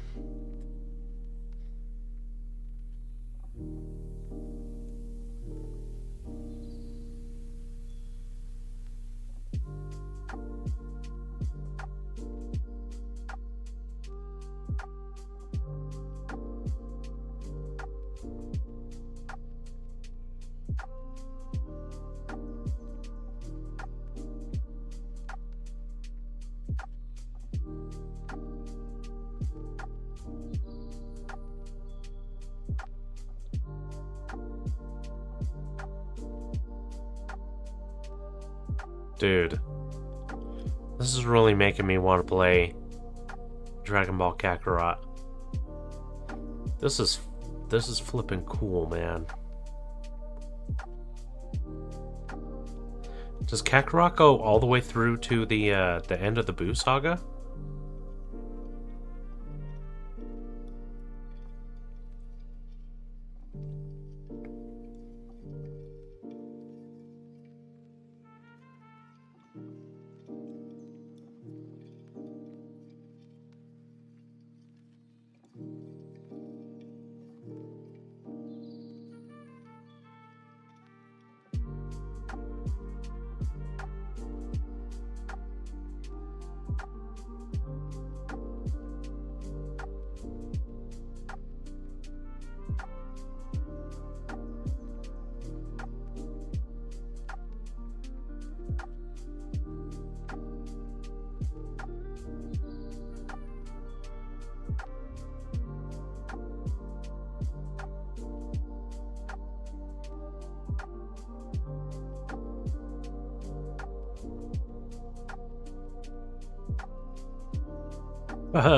Dude. This is really making me want to play Dragon Ball Kakarot. This is flipping cool, man. Does Kakarot go all the way through to the end of the Buu saga?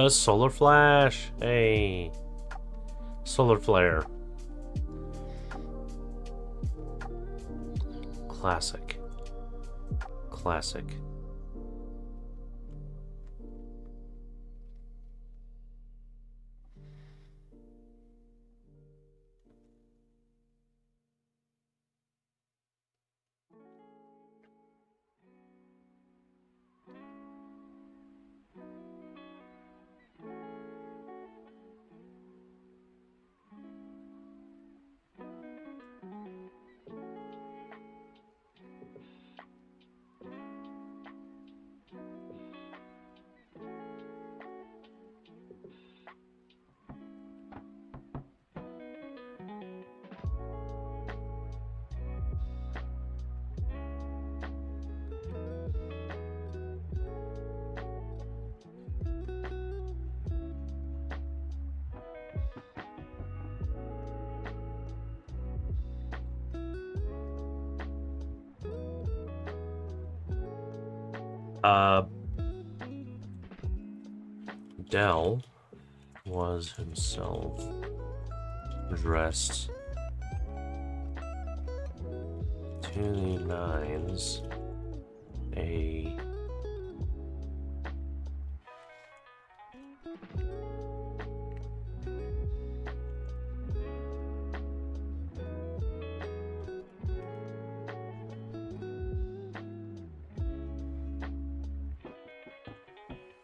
Solar Flash! Hey! Solar Flare. Classic. Classic. Dell was himself dressed to the nines, a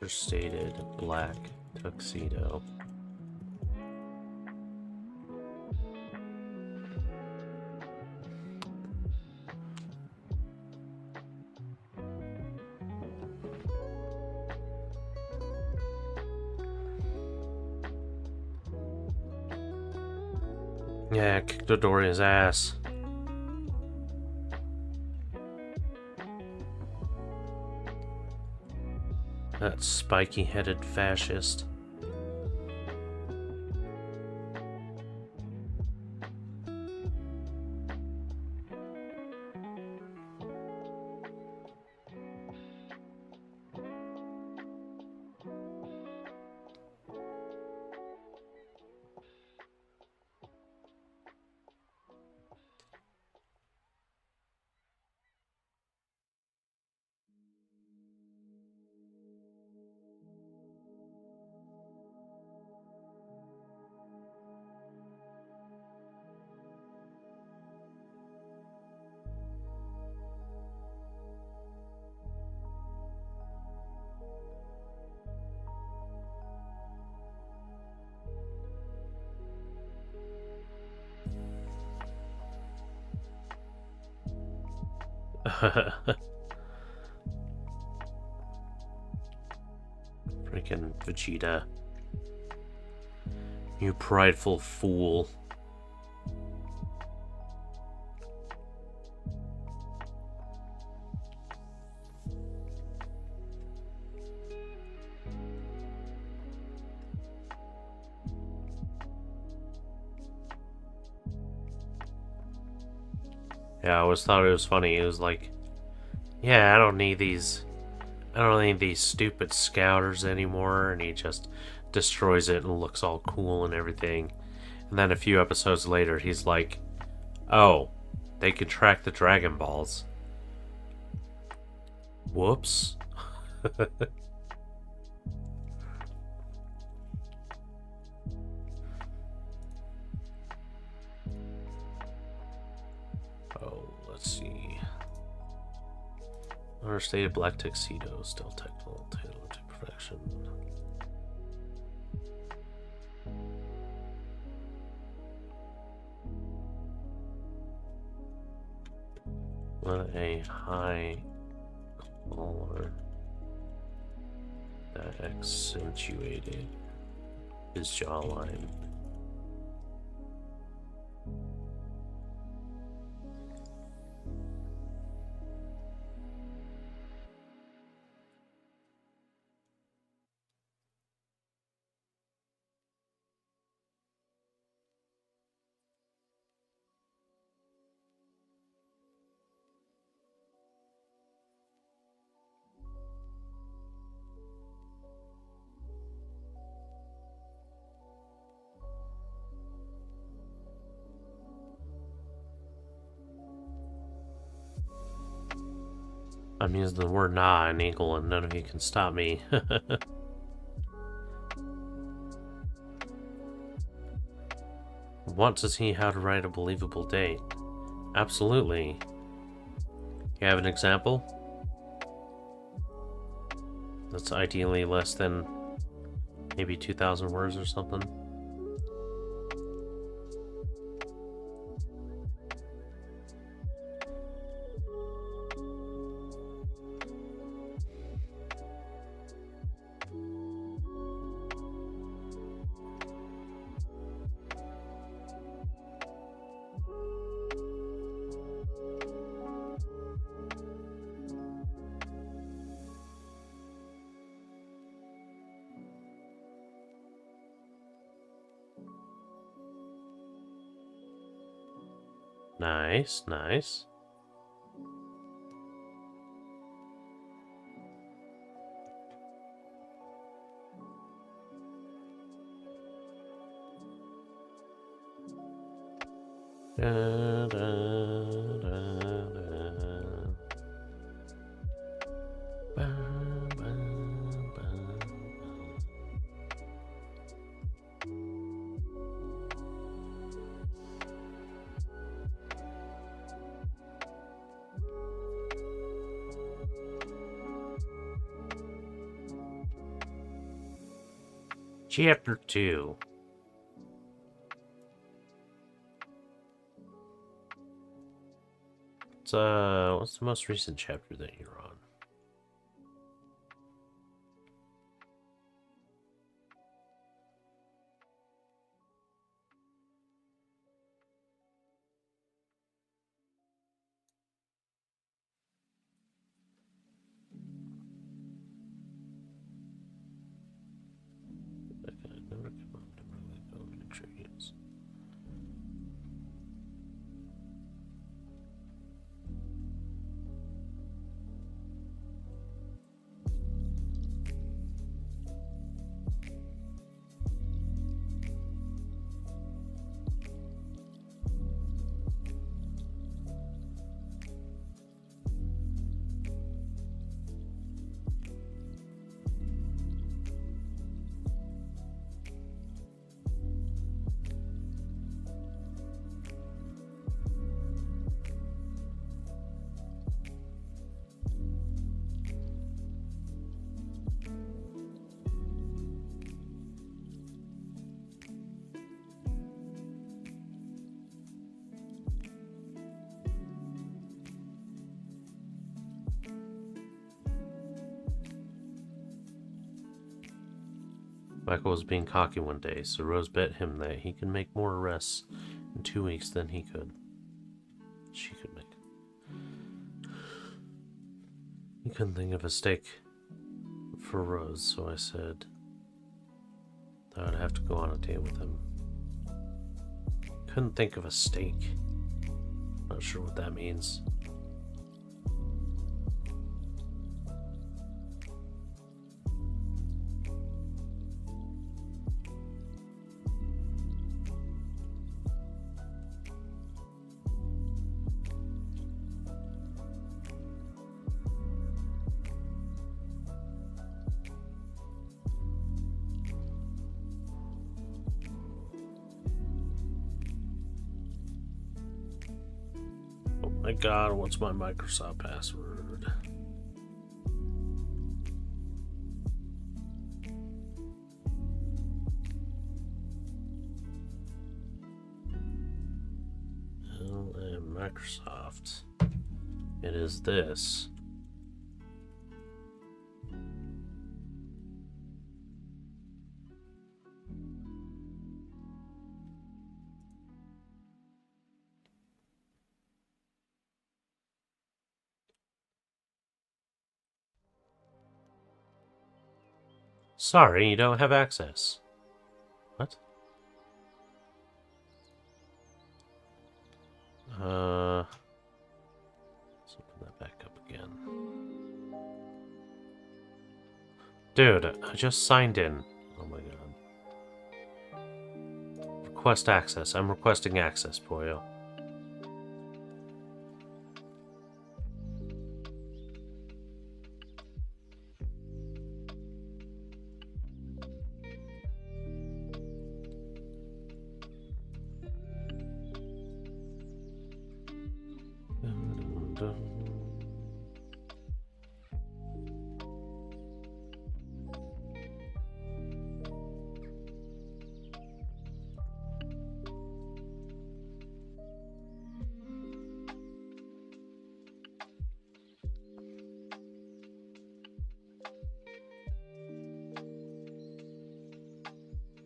stated black tuxedo. Yeah, kicked Dorian's ass. That spiky-headed fascist. Freaking Vegeta. You prideful fool. Yeah, I always thought it was funny. It was like Yeah, I don't need these stupid scouters anymore, and he just destroys it and looks all cool and everything. And then a few episodes later, he's like, oh, they can track the Dragon Balls. Whoops. Oh, let's see. Understated black tuxedo, still technical, tailored to perfection. What a high collar that accentuated his jawline. I'm using the word nah in eagle and none of you can stop me. Want to see how to write a believable date? Absolutely. You have an example? That's ideally less than maybe 2,000 words or something. Nice, nice. Da, da, da, da. Ba, ba, ba, ba. Chapter 2. What's the most recent chapter that you're on? Never come up to really go into trees. Michael was being cocky one day, so Rose bet him that he could make more arrests in 2 weeks than he could. She could make. He couldn't think of a steak for Rose, so I said that I'd have to go on a date with him. Couldn't think of a steak. Not sure what that means. my god, what's my Microsoft password? Microsoft. It is this. Sorry, you don't have access. What? Let's open that back up again. Dude, I just signed in. Oh my god. Request access. I'm requesting access, Poyo.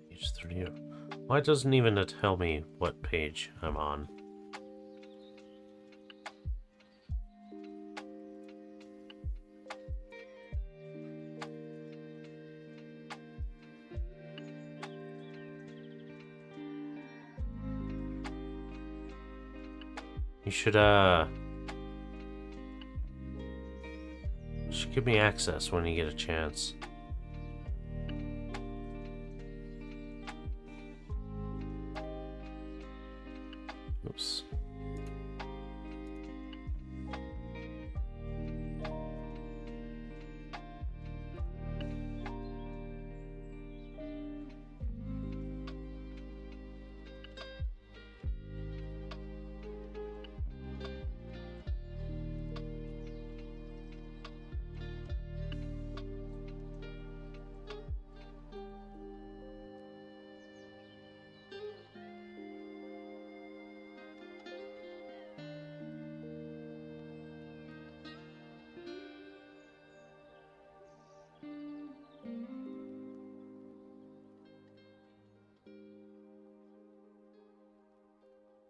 Page 30. Why doesn't even it tell me what page I'm on? You should give me access when you get a chance. Oops.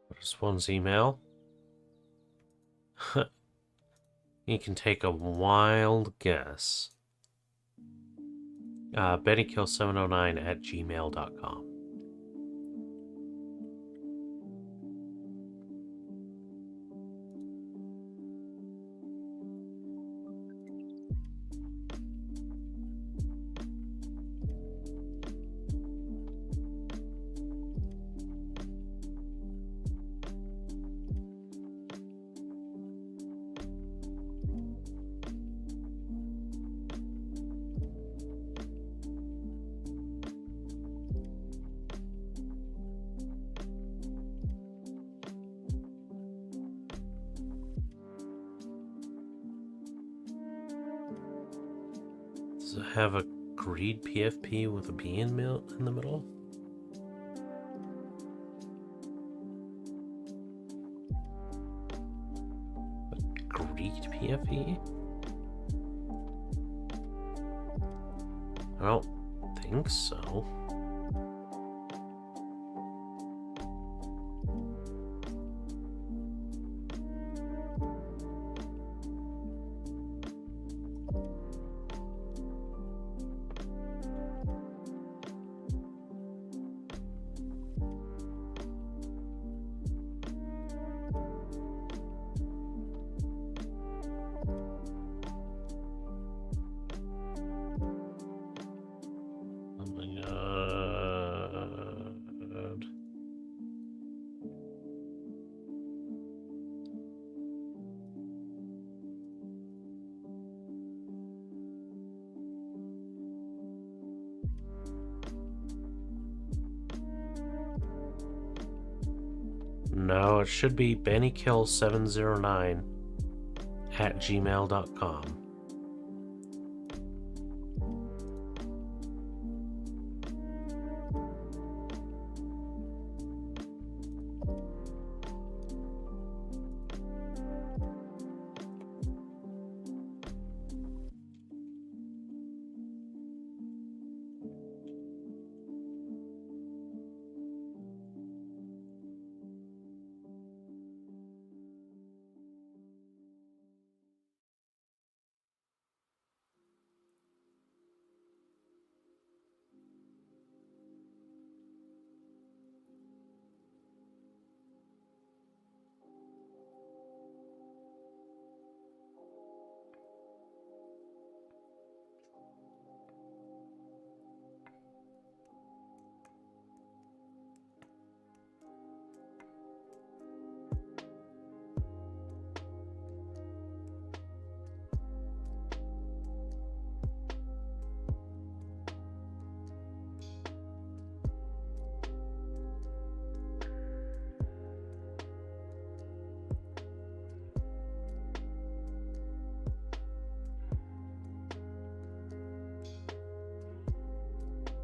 What is one's email? You can take a wild guess. BettyKill709@gmail.com. Does it have a greed PFP with a B in the middle? A greed PFP? I don't think so. Oh my god. No, it should be bennykill709@gmail.com.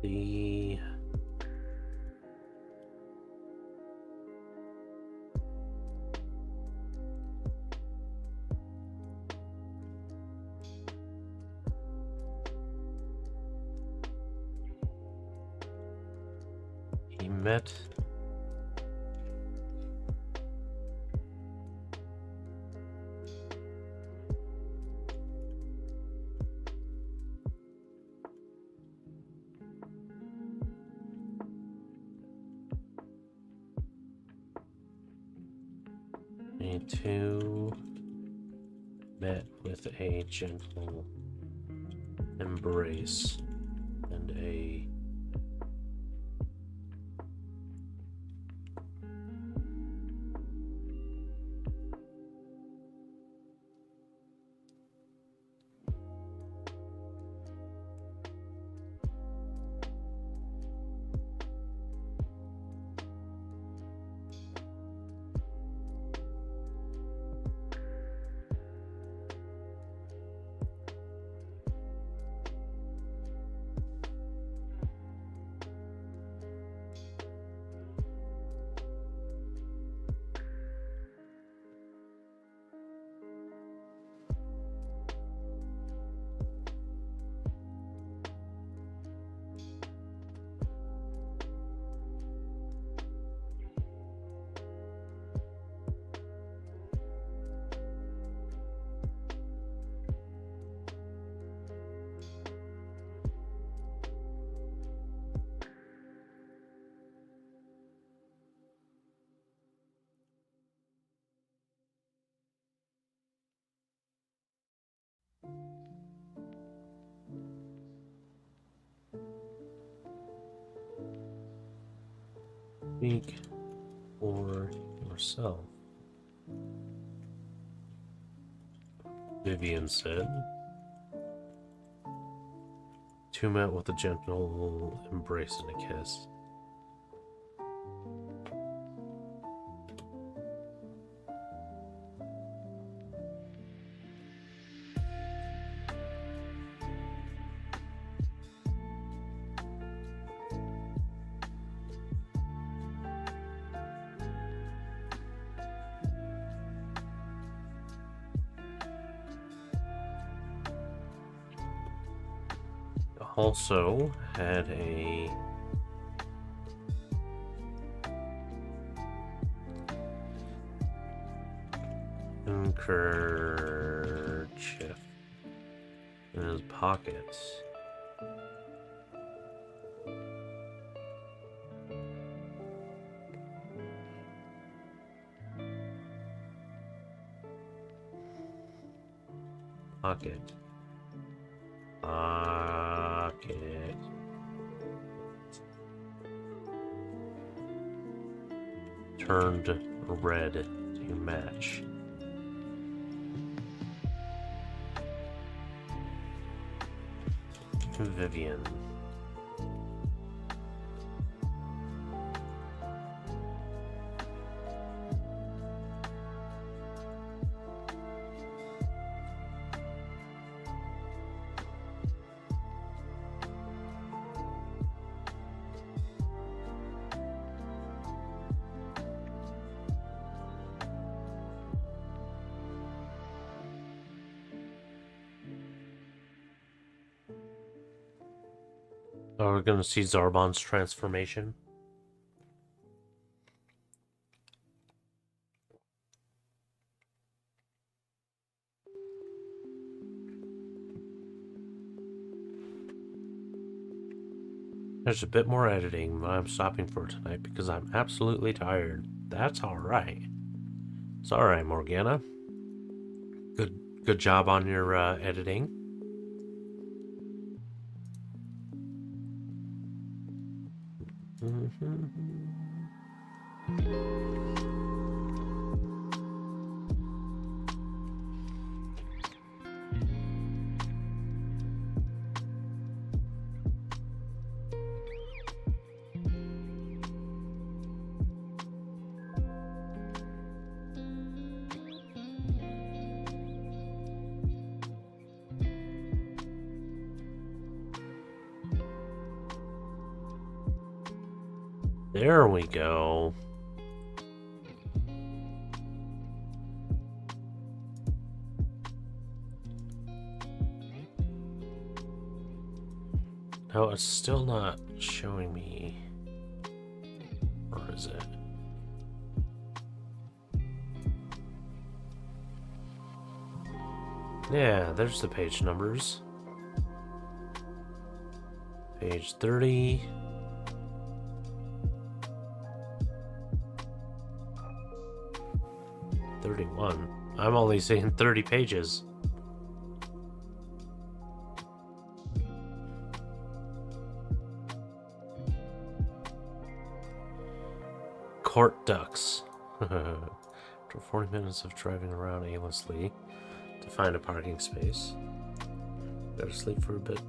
The he met me two met with a gentle embrace and a speak for yourself, Vivian said. Two met with a gentle embrace and a kiss. Also had a handkerchief in his pocket. Pocket. Turned red to match. Vivian. Oh, we're gonna see Zarbon's transformation. There's a bit more editing, but I'm stopping for tonight because I'm absolutely tired. That's alright. It's alright, Morgana. Good job on your editing. There we go. No, it's still not showing me. Or is it? Yeah, there's the page numbers. Page 30. I'm only seeing 30 pages. Court ducks. After 40 minutes of driving around aimlessly to find a parking space, gotta sleep for a bit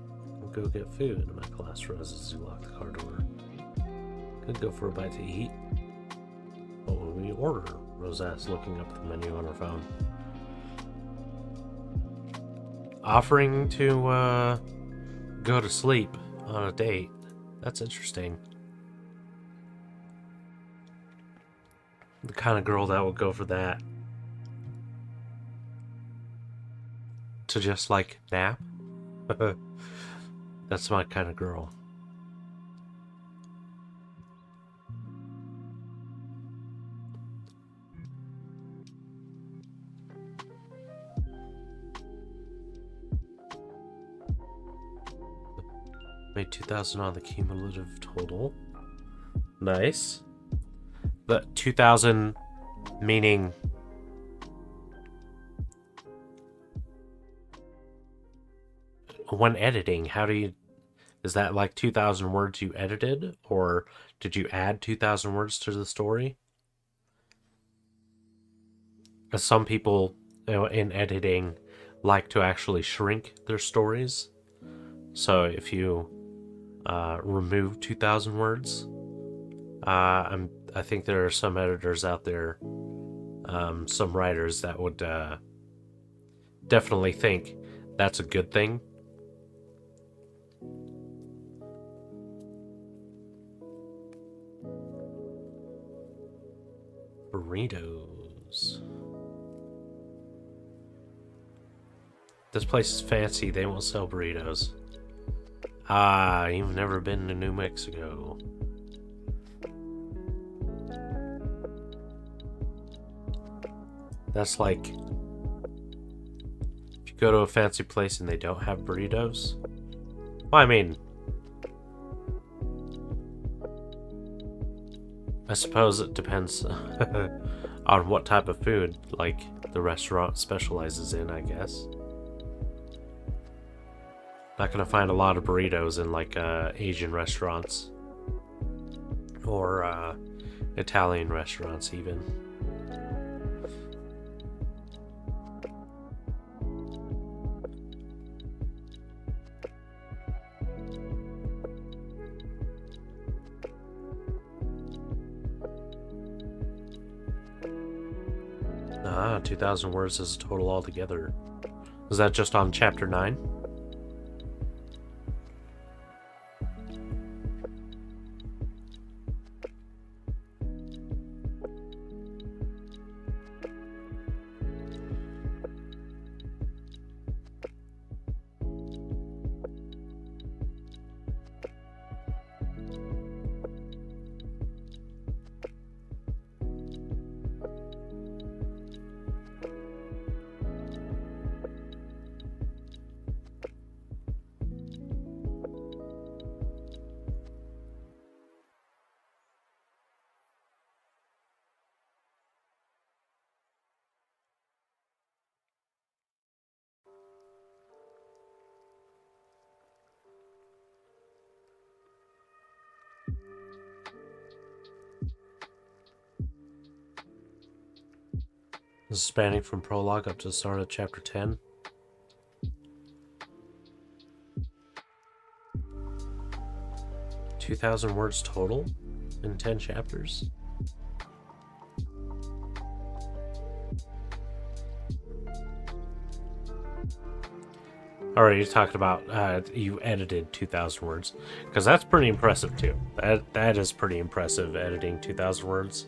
and go get food. My class rose as you lock the car door. Could go for a bite to eat. What will we order? Rose asked, looking up at the menu on her phone. Offering to go to sleep on a date. That's interesting. The kind of girl that would go for that. To just like nap. That's my kind of girl. Made 2,000 on the cumulative total. Nice. The 2,000 meaning when editing, how do you, is that like 2,000 words you edited, or did you add 2,000 words to the story? As some people, you know, in editing like to actually shrink their stories. So if you remove 2,000 words, I think there are some editors out there, some writers that would definitely think that's a good thing. Burritos. This place is fancy. They won't sell burritos. Ah, you've never been to New Mexico. That's like, if you go to a fancy place and they don't have burritos. Well, I mean, I suppose it depends on what type of food, like, the restaurant specializes in, I guess. Not gonna find a lot of burritos in, like, Asian restaurants. Or, Italian restaurants, even. Ah, 2,000 words is a total altogether. Is that just on chapter 9? This is spanning from prologue up to the start of chapter 10. $2,000 words total in 10 chapters. Alright, you talked about you edited 2,000 words, because that's pretty impressive too. That is pretty impressive, editing 2,000 words.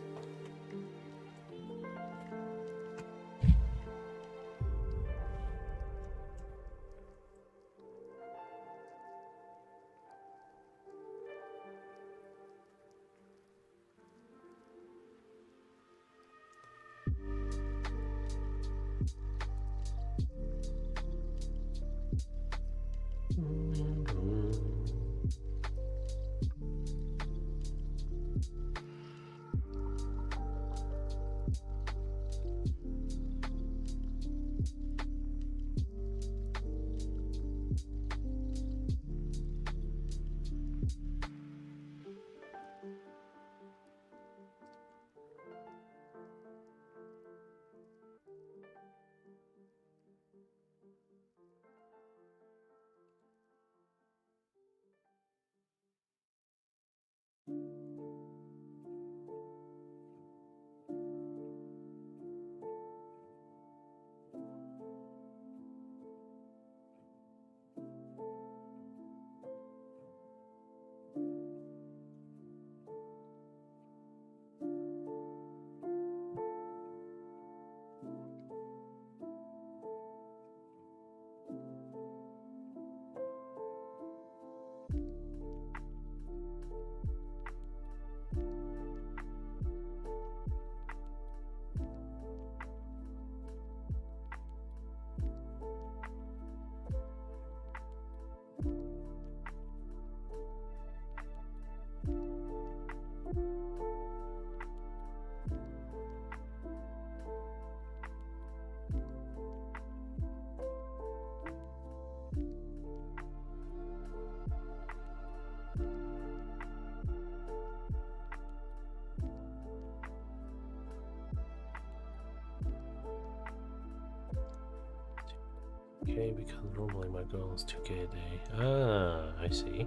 Okay, because normally my goal is 2K a day. Ah, I see.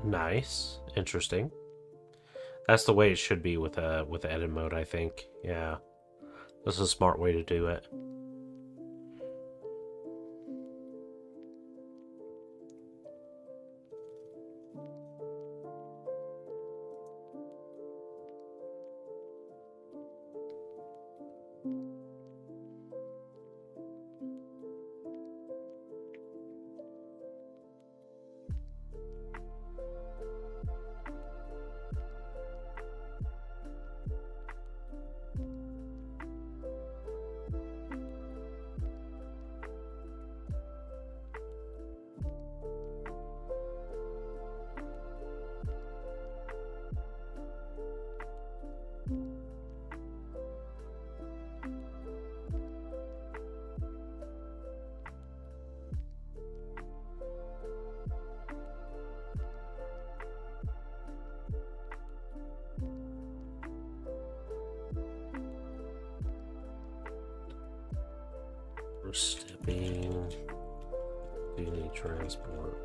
Nice. Interesting. That's the way it should be with edit mode, I think. Yeah. This is a smart way to do it. Stepping. Do you need transport?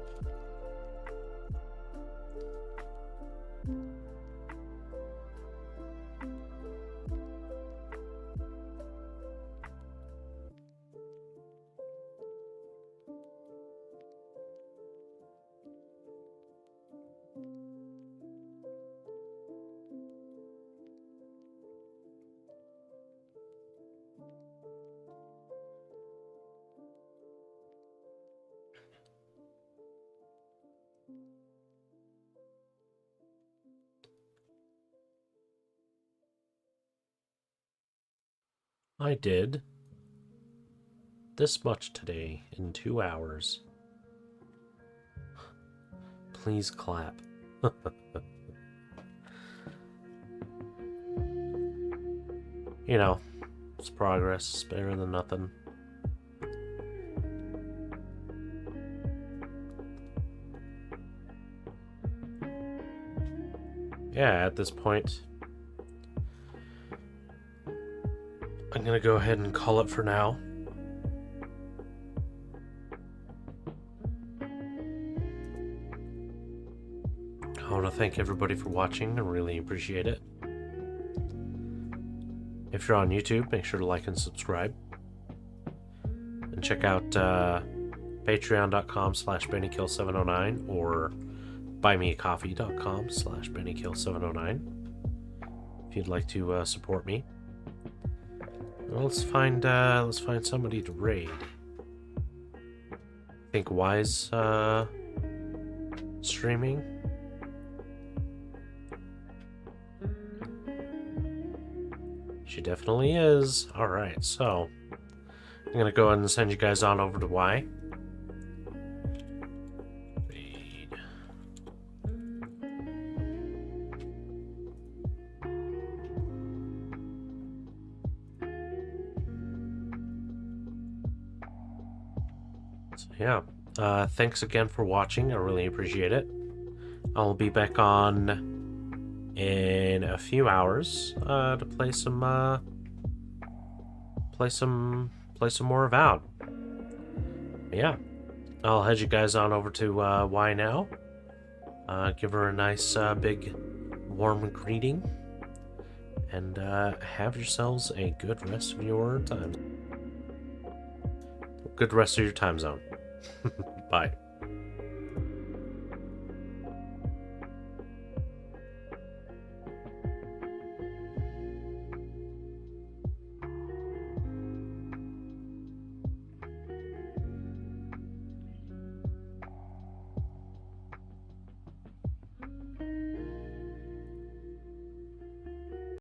I did this much today in 2 hours. Please clap. You know, it's progress. It's better than nothing. yeah, at this point, I'm gonna go ahead and call it for now. I want to thank everybody for watching. I really appreciate it. If you're on YouTube, make sure to like and subscribe. And check out patreon.com/BennyKill709 or buymeacoffee.com/BennyKill709 if you'd like to support me. Well, let's find somebody to raid. I think Wise streaming. She definitely is. Alright, so I'm gonna go ahead and send you guys on over to Y. Raid. So yeah, thanks again for watching. I really appreciate it. I'll be back on in a few hours to play some more Avowed. Yeah, I'll head you guys on over to Y now. Give her a nice big warm greeting, and have yourselves a good rest of your time. Good rest of your time zone. Bye.